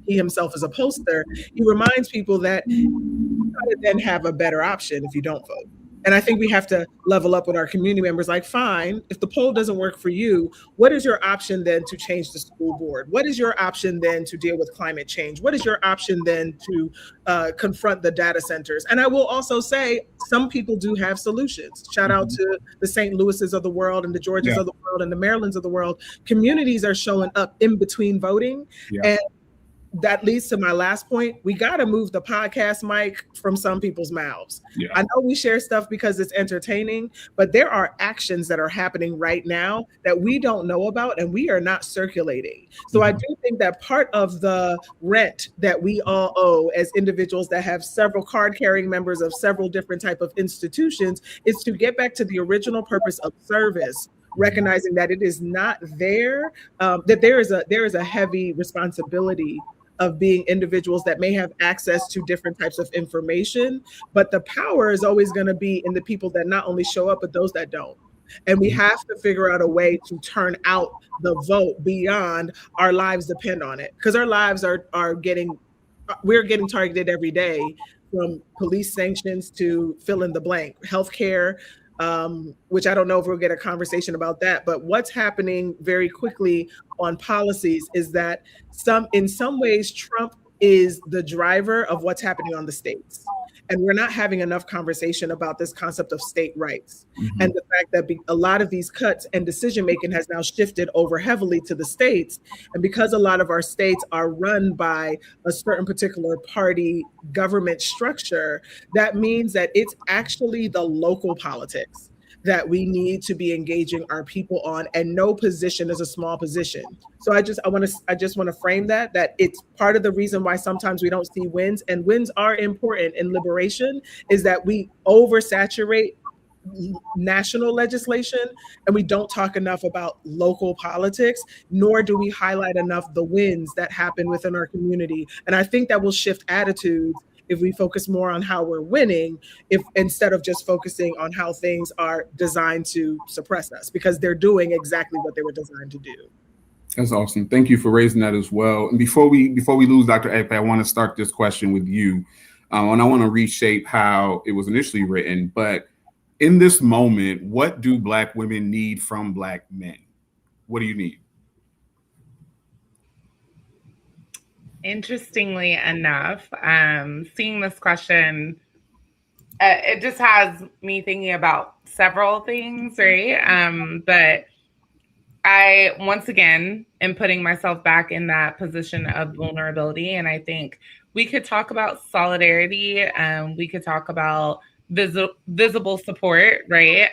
himself is a poster. He reminds people that you gotta then have a better option if you don't vote. And I think we have to level up with our community members. Like, fine, if the poll doesn't work for you, what is your option then to change the school board? What is your option then to deal with climate change? What is your option then to confront the data centers? And I will also say, some people do have solutions. Shout out to the St. Louis's of the world and the Georgias of the world and the Marylands of the world. Communities are showing up in between voting. Yeah. And that leads to my last point. We got to move the podcast mic from some people's mouths. Yeah. I know we share stuff because it's entertaining, but there are actions that are happening right now that we don't know about and we are not circulating. So I do think that part of the rent that we all owe as individuals that have several card-carrying members of several different type of institutions is to get back to the original purpose of service, recognizing that it is not there, that there is a heavy responsibility of being individuals that may have access to different types of information, but the power is always going to be in the people that not only show up, but those that don't. And we have to figure out a way to turn out the vote beyond our lives depend on it, because our lives we're getting targeted every day, from police sanctions to fill in the blank, healthcare, which I don't know if we'll get a conversation about that, but what's happening very quickly on policies is that in some ways, Trump is the driver of what's happening on the states. And we're not having enough conversation about this concept of state rights. Mm-hmm. And the fact that a lot of these cuts and decision-making has now shifted over heavily to the states. And because a lot of our states are run by a certain particular party government structure, that means that it's actually the local politics. that we need to be engaging our people on, and no position is a small position. So I just want to frame that it's part of the reason why sometimes we don't see wins, and wins are important in liberation, is that we oversaturate national legislation and we don't talk enough about local politics, nor do we highlight enough the wins that happen within our community. And I think that will shift attitudes if we focus more on how we're winning, if instead of just focusing on how things are designed to suppress us, because they're doing exactly what they were designed to do. That's awesome. Thank you for raising that as well. And before we lose Dr. Ekpe, I want to start this question with you, and I want to reshape how it was initially written. But in this moment, what do Black women need from Black men? What do you need? Interestingly enough, seeing this question, it just has me thinking about several things, right? But I, once again, am putting myself back in that position of vulnerability. And I think we could talk about solidarity. We could talk about visible support, right?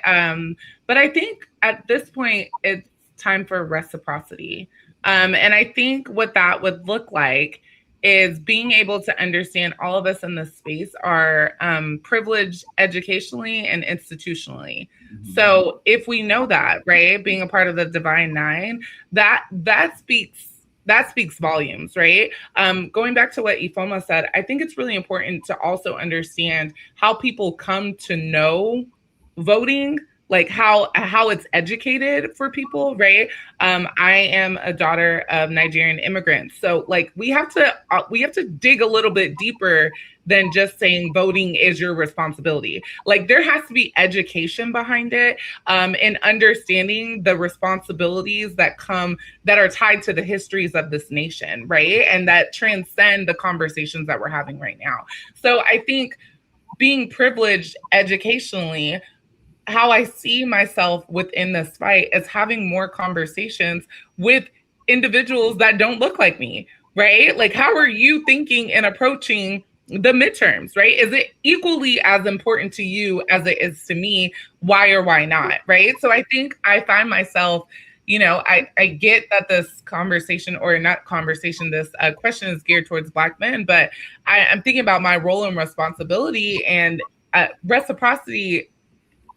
But I think at this point, it's time for reciprocity. And I think what that would look like is being able to understand all of us in this space are privileged educationally and institutionally. Mm-hmm. So if we know that, right, being a part of the Divine Nine, that speaks volumes, right? Going back to what Ifoma said, I think it's really important to also understand how people come to know voting, like how it's educated for people, right? I am a daughter of Nigerian immigrants, so like we have to dig a little bit deeper than just saying voting is your responsibility. Like there has to be education behind it, and understanding the responsibilities that are tied to the histories of this nation, right? And that transcend the conversations that we're having right now. So I think being privileged educationally, how I see myself within this fight is having more conversations with individuals that don't look like me, right? Like, how are you thinking and approaching the midterms, right? Is it equally as important to you as it is to me? Why or why not, right? So I think I find myself, I get that this conversation, or not conversation, this question is geared towards Black men, but I'm thinking about my role and responsibility, and reciprocity,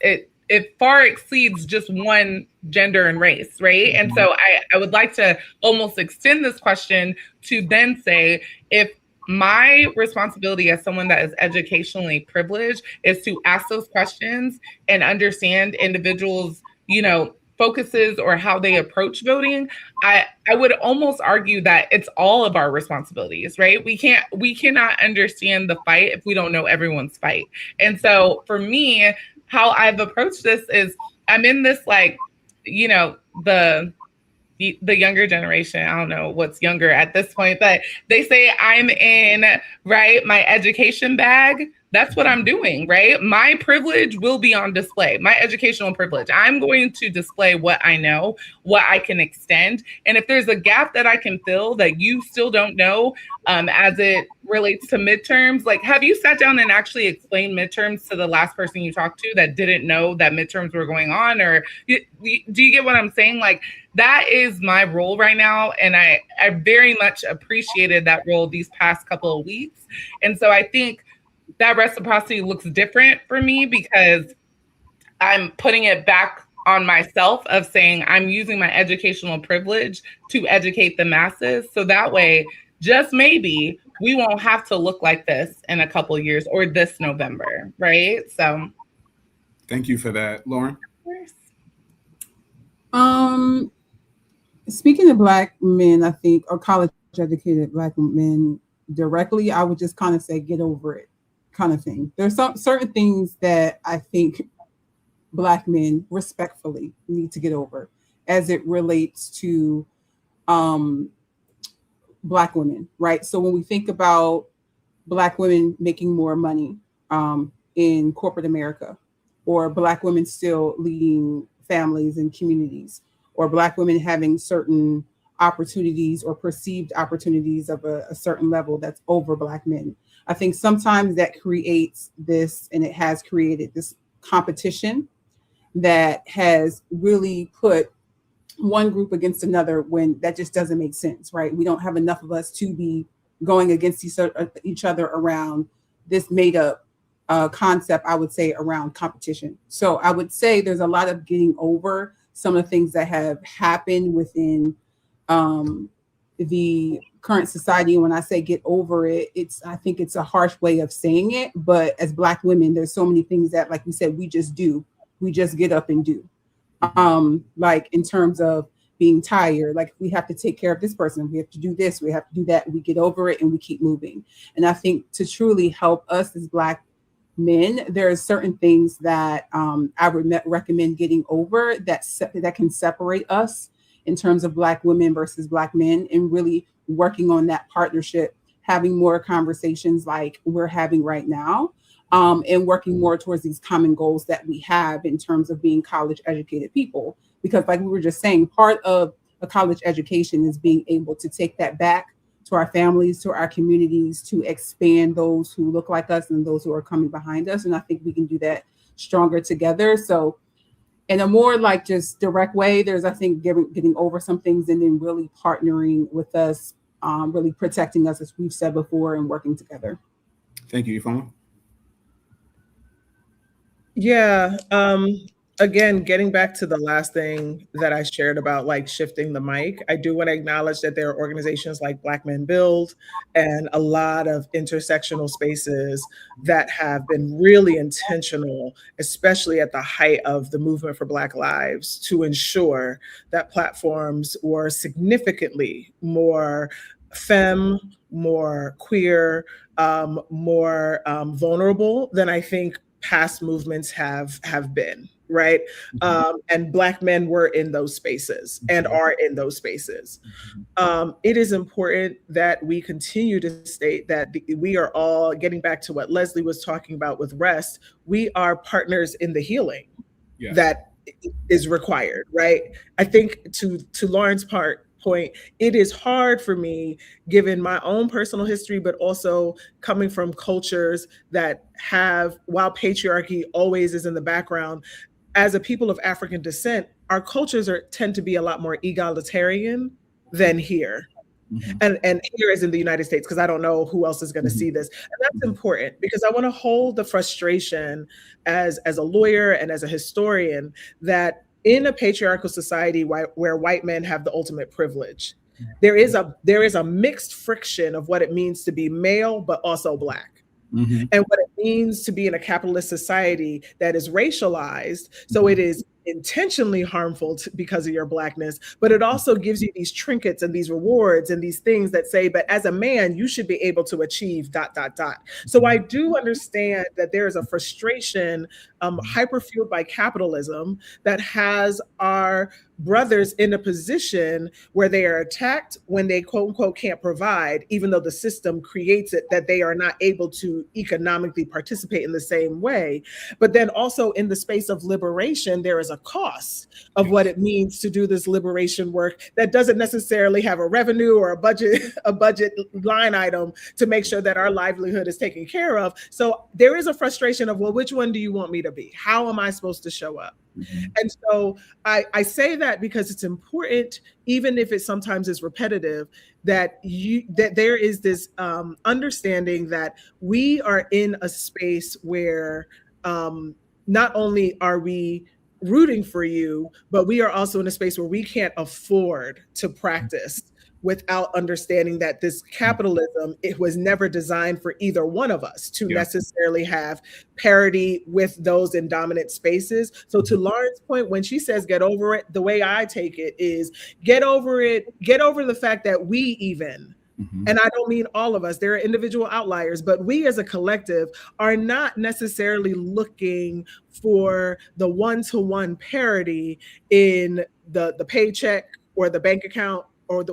it far exceeds just one gender and race, right? And so I would like to almost extend this question to then say, if my responsibility as someone that is educationally privileged is to ask those questions and understand individuals, focuses or how they approach voting, I would almost argue that it's all of our responsibilities, right? We cannot understand the fight if we don't know everyone's fight. And so for me, how I've approached this is I'm in this, like, the younger generation, I don't know what's younger at this point, but they say I'm in, right, my education bag. That's what I'm doing, right? My privilege will be on display, my educational privilege. I'm going to display what I know, what I can extend. And if there's a gap that I can fill that you still don't know, as it relates to midterms, like, have you sat down and actually explained midterms to the last person you talked to that didn't know that midterms were going on? Or do you get what I'm saying? Like, that is my role right now. And I very much appreciated that role these past couple of weeks. And so I think that reciprocity looks different for me because I'm putting it back on myself of saying I'm using my educational privilege to educate the masses. So that way, just maybe, we won't have to look like this in a couple of years or this November, right? So thank you for that, Lauren. Speaking of Black men, I think, or college educated Black men directly, I would just kind of say, get over it, kind of thing. There's some certain things that I think Black men respectfully need to get over as it relates to Black women, right? So when we think about Black women making more money in corporate America, or Black women still leading families and communities, or Black women having certain opportunities or perceived opportunities of a certain level that's over Black men, I think sometimes that creates this, and it has created this competition that has really put one group against another when that just doesn't make sense, right? We don't have enough of us to be going against each other around this made up concept, I would say, around competition. So I would say there's a lot of getting over some of the things that have happened within the current society. When I say get over it, I think it's a harsh way of saying it, but as Black women, there's so many things that, like we said, we just do. We just get up and do. Like in terms of being tired, like we have to take care of this person, we have to do this, we have to do that, we get over it and we keep moving. And I think to truly help us as Black men, there are certain things that I would recommend getting over that can separate us in terms of Black women versus Black men, and really working on that partnership, having more conversations like we're having right now, and working more towards these common goals that we have in terms of being college educated people. Because like we were just saying, part of a college education is being able to take that back to our families, to our communities, to expand those who look like us and those who are coming behind us. And I think we can do that stronger together. So in a more like just direct way, there's, I think, getting over some things and then really partnering with us, really protecting us, as we've said before, and working together. Thank you, Ifeoma. Yeah. Again, getting back to the last thing that I shared about like shifting the mic, I do want to acknowledge that there are organizations like Black Men Build and a lot of intersectional spaces that have been really intentional, especially at the height of the movement for Black lives, to ensure that platforms were significantly more femme, more queer, more vulnerable than I think past movements have been. Right. And Black men were in those spaces and are in those spaces. It is important that we continue to state that we are all, getting back to what Leslie was talking about with rest, we are partners in the healing that is required. Right. I think to Lauren's point, it is hard for me, given my own personal history, but also coming from cultures that have, while patriarchy always is in the background, as a people of African descent, our cultures tend to be a lot more egalitarian than here. And here is in the United States, because I don't know who else is going to see this. And that's important, because I want to hold the frustration as a lawyer and as a historian that in a patriarchal society where white men have the ultimate privilege, there is a mixed friction of what it means to be male, but also Black. And what it means to be in a capitalist society that is racialized. So it is intentionally harmful because of your Blackness, but it also gives you these trinkets and these rewards and these things that say, but as a man, you should be able to achieve ... So I do understand that there is a frustration hyper-fueled by capitalism that has our brothers in a position where they are attacked when they quote unquote can't provide, even though the system creates it that they are not able to economically participate in the same way. But then also in the space of liberation, there is a cost of what it means to do this liberation work that doesn't necessarily have a revenue or a budget line item to make sure that our livelihood is taken care of. So there is a frustration of, well, which one do you want me to be? How am I supposed to show up? And so I say that because it's important, even if it sometimes is repetitive, that there is this understanding that we are in a space where not only are we rooting for you, but we are also in a space where we can't afford to practice without understanding that this capitalism, it was never designed for either one of us to necessarily have parity with those in dominant spaces. So to Lauren's point, when she says get over it, the way I take it is get over the fact that we even, and I don't mean all of us, there are individual outliers, but we as a collective are not necessarily looking for the one-to-one parity in the paycheck or the bank account or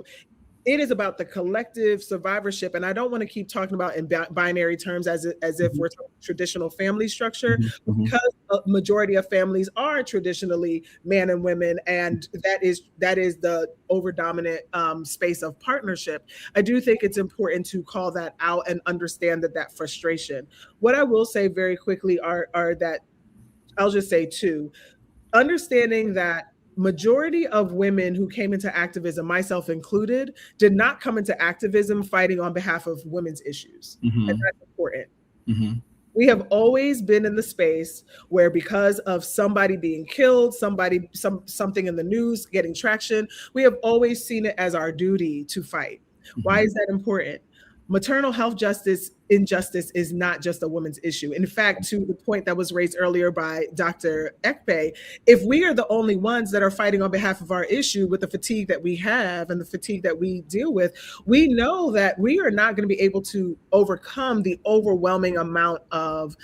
it is about the collective survivorship. And I don't want to keep talking about in binary terms as if we're talking traditional family structure, because a majority of families are traditionally man and women, and that is the overdominant space of partnership. I do think it's important to call that out and understand that frustration. What I will say very quickly are that I'll just say two. understanding that majority of women who came into activism, myself included, did not come into activism fighting on behalf of women's issues. Mm-hmm. And that's important. Mm-hmm. We have always been in the space where, because of somebody being killed, something in the news getting traction, we have always seen it as our duty to fight. Mm-hmm. Why is that important? Maternal health injustice is not just a woman's issue. In fact, to the point that was raised earlier by Dr. Ekpe, if we are the only ones that are fighting on behalf of our issue with the fatigue that we have and the fatigue that we deal with, we know that we are not going to be able to overcome the overwhelming amount of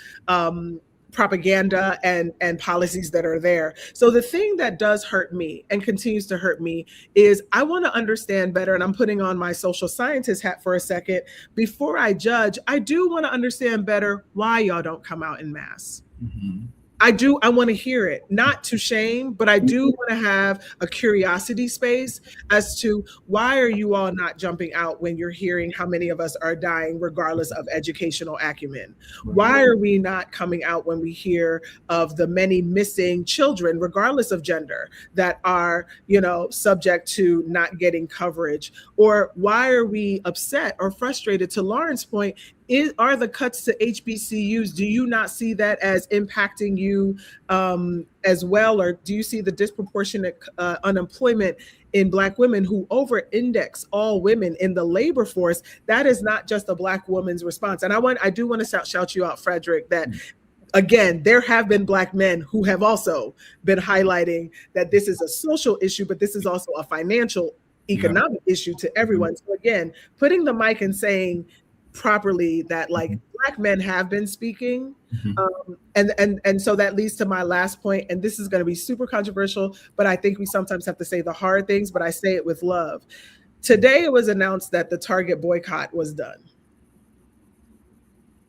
propaganda and policies that are there. So the thing that does hurt me and continues to hurt me is I want to understand better, and I'm putting on my social scientist hat for a second. Before I judge, I do want to understand better why y'all don't come out in mass. Mm-hmm. I want to hear it, not to shame, but I do want to have a curiosity space as to why are you all not jumping out when you're hearing how many of us are dying regardless of educational acumen? Why are we not coming out when we hear of the many missing children, regardless of gender, that are, subject to not getting coverage? Or why are we upset or frustrated, to Lauren's point, are the cuts to HBCUs, do you not see that as impacting you as well? Or do you see the disproportionate unemployment in Black women who over-index all women in the labor force? That is not just a Black woman's response. And I do want to shout you out, Frederick, that again, there have been Black men who have also been highlighting that this is a social issue, but this is also a financial, economic issue to everyone. So again, putting the mic and saying properly that Black men have been speaking. And so that leads to my last point, and this is going to be super controversial, but I think we sometimes have to say the hard things, but I say it with love. Today it was announced that the Target boycott was done.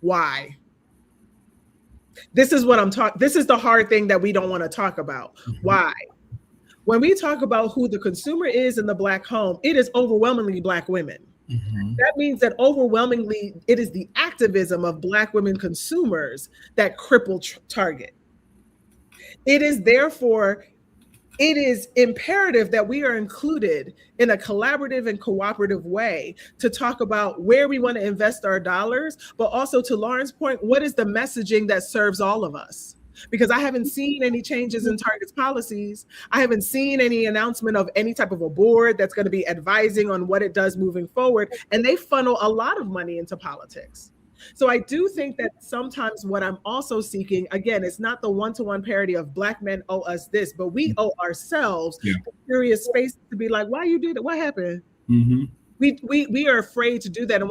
Why? This is what I'm talking. This is the hard thing that we don't want to talk about. Why? When we talk about who the consumer is in the Black home, it is overwhelmingly Black women. That means that overwhelmingly it is the activism of Black women consumers that cripple Target. It is therefore, it is imperative that we are included in a collaborative and cooperative way to talk about where we want to invest our dollars, but also, to Lauren's point, what is the messaging that serves all of us? Because I haven't seen any changes in Target's policies. I haven't seen any announcement of any type of a board that's going to be advising on what it does moving forward. And they funnel a lot of money into politics. So I do think that sometimes what I'm also seeking, again, it's not the one-to-one parity of Black men owe us this, but we owe ourselves a serious space to be like, why you did it? What happened? We are afraid to do that. And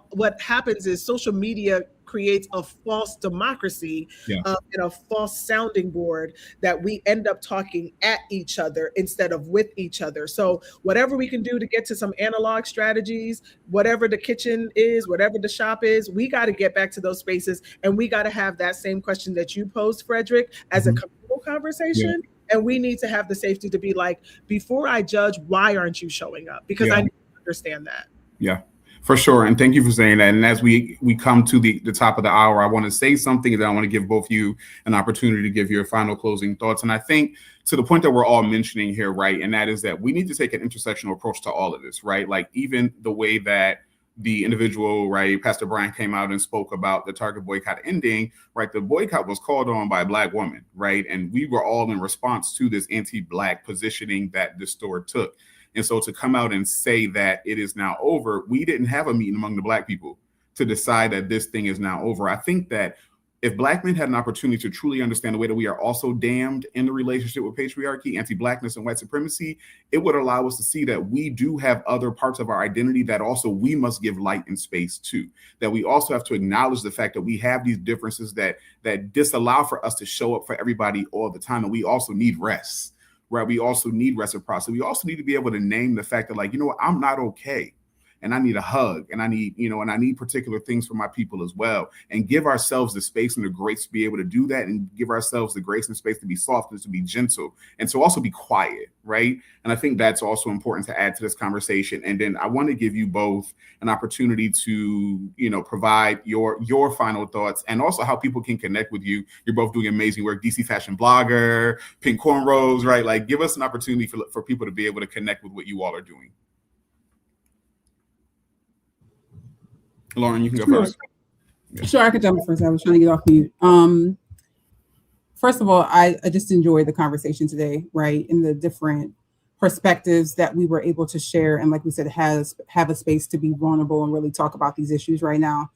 what happens is social media creates a false democracy and a false sounding board that we end up talking at each other instead of with each other. So whatever we can do to get to some analog strategies, whatever the kitchen is, whatever the shop is, we got to get back to those spaces. And we got to have that same question that you posed, Frederick, as a communal conversation. And we need to have the safety to be like, before I judge, why aren't you showing up? Because I need to understand that. Yeah. For sure. And thank you for saying that. And as we come to the top of the hour, I want to say something, and then I want to give both you an opportunity to give your final closing thoughts. And I think to the point that we're all mentioning here, right, and that is that we need to take an intersectional approach to all of this, right? Like even the way that the individual, right, Pastor Brian came out and spoke about the Target boycott ending, right? The boycott was called on by a Black woman, right? And we were all in response to this anti-Black positioning that the store took. And so to come out and say that it is now over, we didn't have a meeting among the Black people to decide that this thing is now over. I think that if Black men had an opportunity to truly understand the way that we are also damned in the relationship with patriarchy, anti-Blackness, and white supremacy, it would allow us to see that we do have other parts of our identity that also we must give light and space to, that we also have to acknowledge the fact that we have these differences that disallow for us to show up for everybody all the time. And we also need rest. Right. We also need reciprocity. We also need to be able to name the fact that, like, you know what, I'm not okay. and I need a hug, and I need, and I need particular things for my people as well, and give ourselves the space and the grace to be able to do that, and give ourselves the grace and space to be soft and to be gentle and to also be quiet, right? And I think that's also important to add to this conversation. And then I want to give you both an opportunity to, provide your final thoughts, and also how people can connect with you. You're both doing amazing work, DC Fashion Blogger, Pink Cornrows, right? Like, give us an opportunity for people to be able to connect with what you all are doing. Lauren, you can go first. Sure, I can jump in first. I was trying to get off mute. First of all, I just enjoyed the conversation today, right? In the different perspectives that we were able to share. And like we said, have a space to be vulnerable and really talk about these issues right now.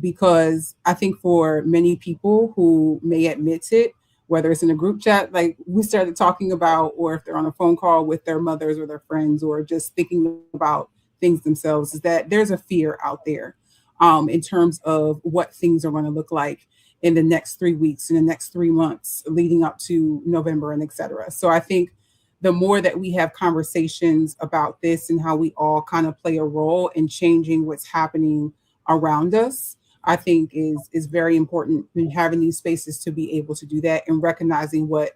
Because I think for many people who may admit it, whether it's in a group chat, like we started talking about, or if they're on a phone call with their mothers or their friends, or just thinking about things themselves, is that there's a fear out there in terms of what things are going to look like in the next 3 weeks, in the next 3 months, leading up to November and et cetera. So I think the more that we have conversations about this and how we all kind of play a role in changing what's happening around us, I think is very important in having these spaces to be able to do that, and recognizing what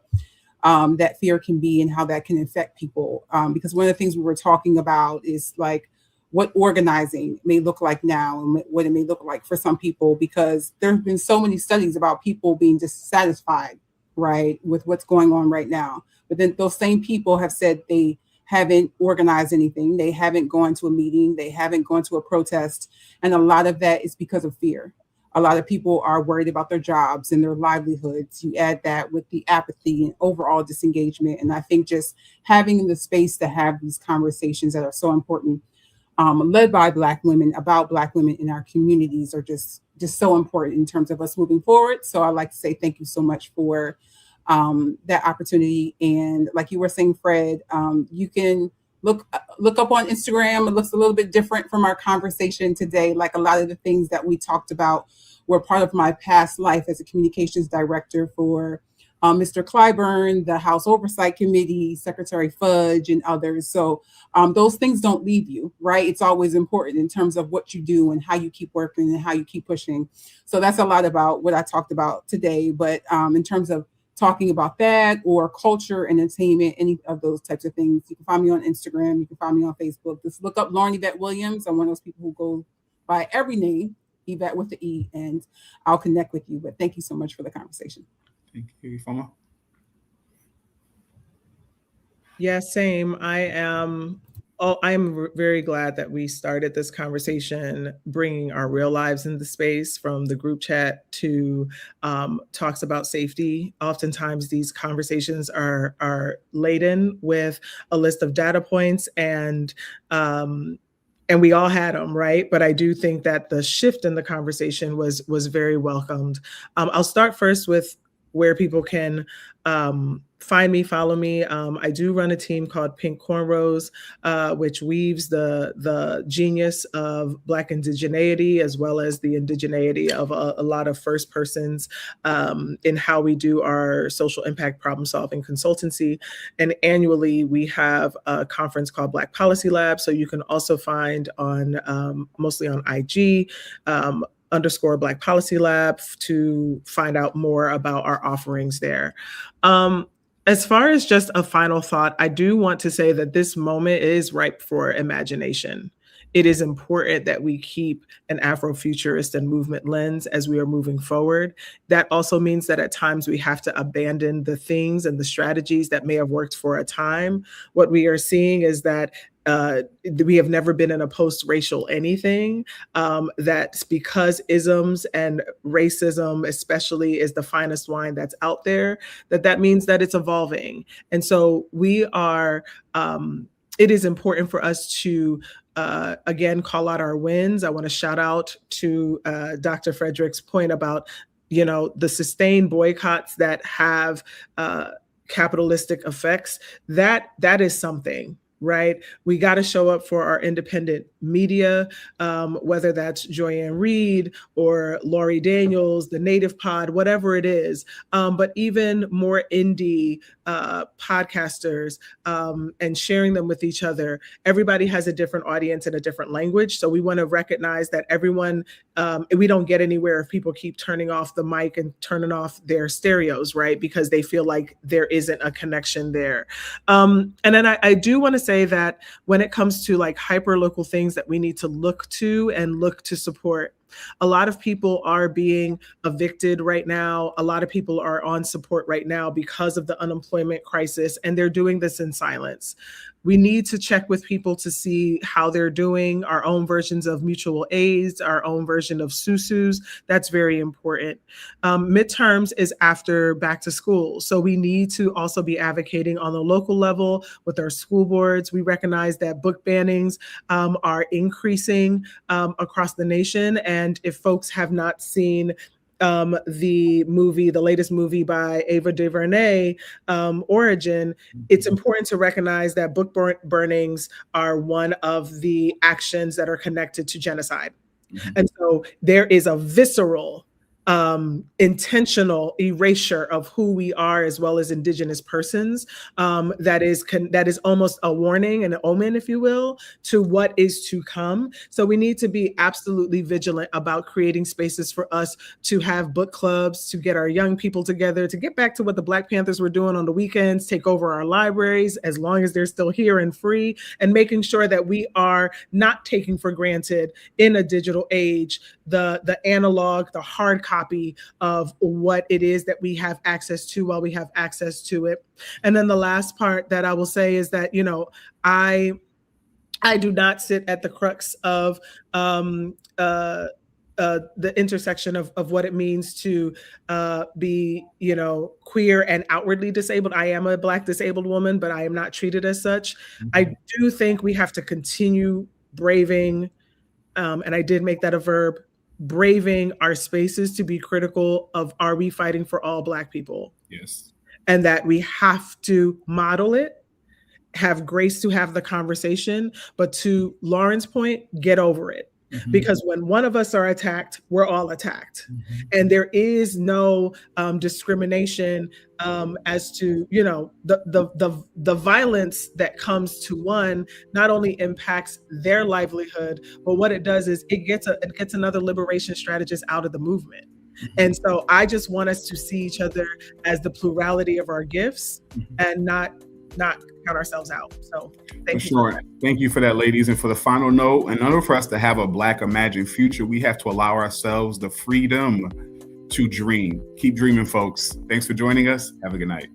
that fear can be and how that can affect people. Because one of the things we were talking about is like what organizing may look like now, and what it may look like for some people, because there have been so many studies about people being dissatisfied, right, with what's going on right now. But then those same people have said they haven't organized anything. They haven't gone to a meeting. They haven't gone to a protest. And a lot of that is because of fear. A lot of people are worried about their jobs and their livelihoods. You add that with the apathy and overall disengagement. And I think just having the space to have these conversations that are so important, led by Black women, about Black women in our communities, are just so important in terms of us moving forward. So I'd like to say thank you so much for that opportunity. And like you were saying, Fred, you can look up on Instagram. It looks a little bit different from our conversation today. Like a lot of the things that we talked about were part of my past life as a communications director for Mr. Clyburn, the House Oversight Committee, Secretary Fudge, and others. So those things don't leave you, right? It's always important in terms of what you do and how you keep working and how you keep pushing. So that's a lot about what I talked about today. But in terms of talking about that, or culture, entertainment, any of those types of things, you can find me on Instagram. You can find me on Facebook. Just look up Lauren Yvette Williams. I'm one of those people who go by every name, Yvette with the E, and I'll connect with you. But thank you so much for the conversation. Thank you, Fama. Yeah, same. I'm very glad that we started this conversation, bringing our real lives into space, from the group chat to talks about safety. Oftentimes these conversations are laden with a list of data points, and we all had them, right? But I do think that the shift in the conversation was very welcomed. I'll start first with where people can find me, follow me. I do run a team called Pink Cornrows, which weaves the genius of Black indigeneity as well as the indigeneity of a lot of first persons in how we do our social impact problem solving consultancy. And annually we have a conference called Black Policy Lab. So you can also find on mostly on IG, _ Black Policy Lab, to find out more about our offerings there. As far as just a final thought, I do want to say that this moment is ripe for imagination. It is important that we keep an Afrofuturist and movement lens as we are moving forward. That also means that at times we have to abandon the things and the strategies that may have worked for a time. What we are seeing is that we have never been in a post-racial anything, that's because isms and racism especially is the finest wine that's out there, that means that it's evolving. And so we are, it is important for us to again, call out our wins. I want to shout out to Dr. Frederick's point about, the sustained boycotts that have capitalistic effects. That is something, right? We got to show up for our independent media, whether that's Joyanne Reed or Laurie Daniels, the Native Pod, whatever it is. But even more indie podcasters, and sharing them with each other. Everybody has a different audience and a different language. So we want to recognize that everyone, we don't get anywhere if people keep turning off the mic and turning off their stereos, right? Because they feel like there isn't a connection there. And then I do want to say that when it comes to like hyper local things that we need to look to and look to support, a lot of people are being evicted right now. A lot of people are on support right now because of the unemployment crisis, and they're doing this in silence. We need to check with people to see how they're doing, our own versions of mutual aids, our own version of SUSUs. That's very important. Midterms is after back to school. So we need to also be advocating on the local level with our school boards. We recognize that book bannings are increasing across the nation. And if folks have not seen the latest movie by Ava DuVernay, Origin, it's important to recognize that book burnings are one of the actions that are connected to genocide. Mm-hmm. And so there is a visceral, intentional erasure of who we are as well as Indigenous persons. That is almost a warning and an omen, if you will, to what is to come. So we need to be absolutely vigilant about creating spaces for us to have book clubs, to get our young people together, to get back to what the Black Panthers were doing on the weekends, take over our libraries as long as they're still here and free, and making sure that we are not taking for granted in a digital age the analog, the hard copy of what it is that we have access to while we have access to it. And then the last part that I will say is that, you know, I do not sit at the crux of the intersection of what it means to be, you know, queer and outwardly disabled. I am a Black disabled woman, but I am not treated as such. Mm-hmm. I do think we have to continue braving, and I did make that a verb, braving our spaces to be critical of, are we fighting for all Black people? Yes. And that we have to model it, have grace to have the conversation, but to Lauren's point, get over it. Mm-hmm. Because when one of us are attacked, we're all attacked. Mm-hmm. And there is no discrimination as to, you know, the violence that comes to one not only impacts their livelihood, but what it does is it gets another liberation strategist out of the movement. Mm-hmm. And so I just want us to see each other as the plurality of our gifts, mm-hmm. and not count ourselves out. So thank you. Sure. Thank you for that, ladies. And for the final note, in order for us to have a Black imagined future, we have to allow ourselves the freedom to dream. Keep dreaming, folks. Thanks for joining us. Have a good night.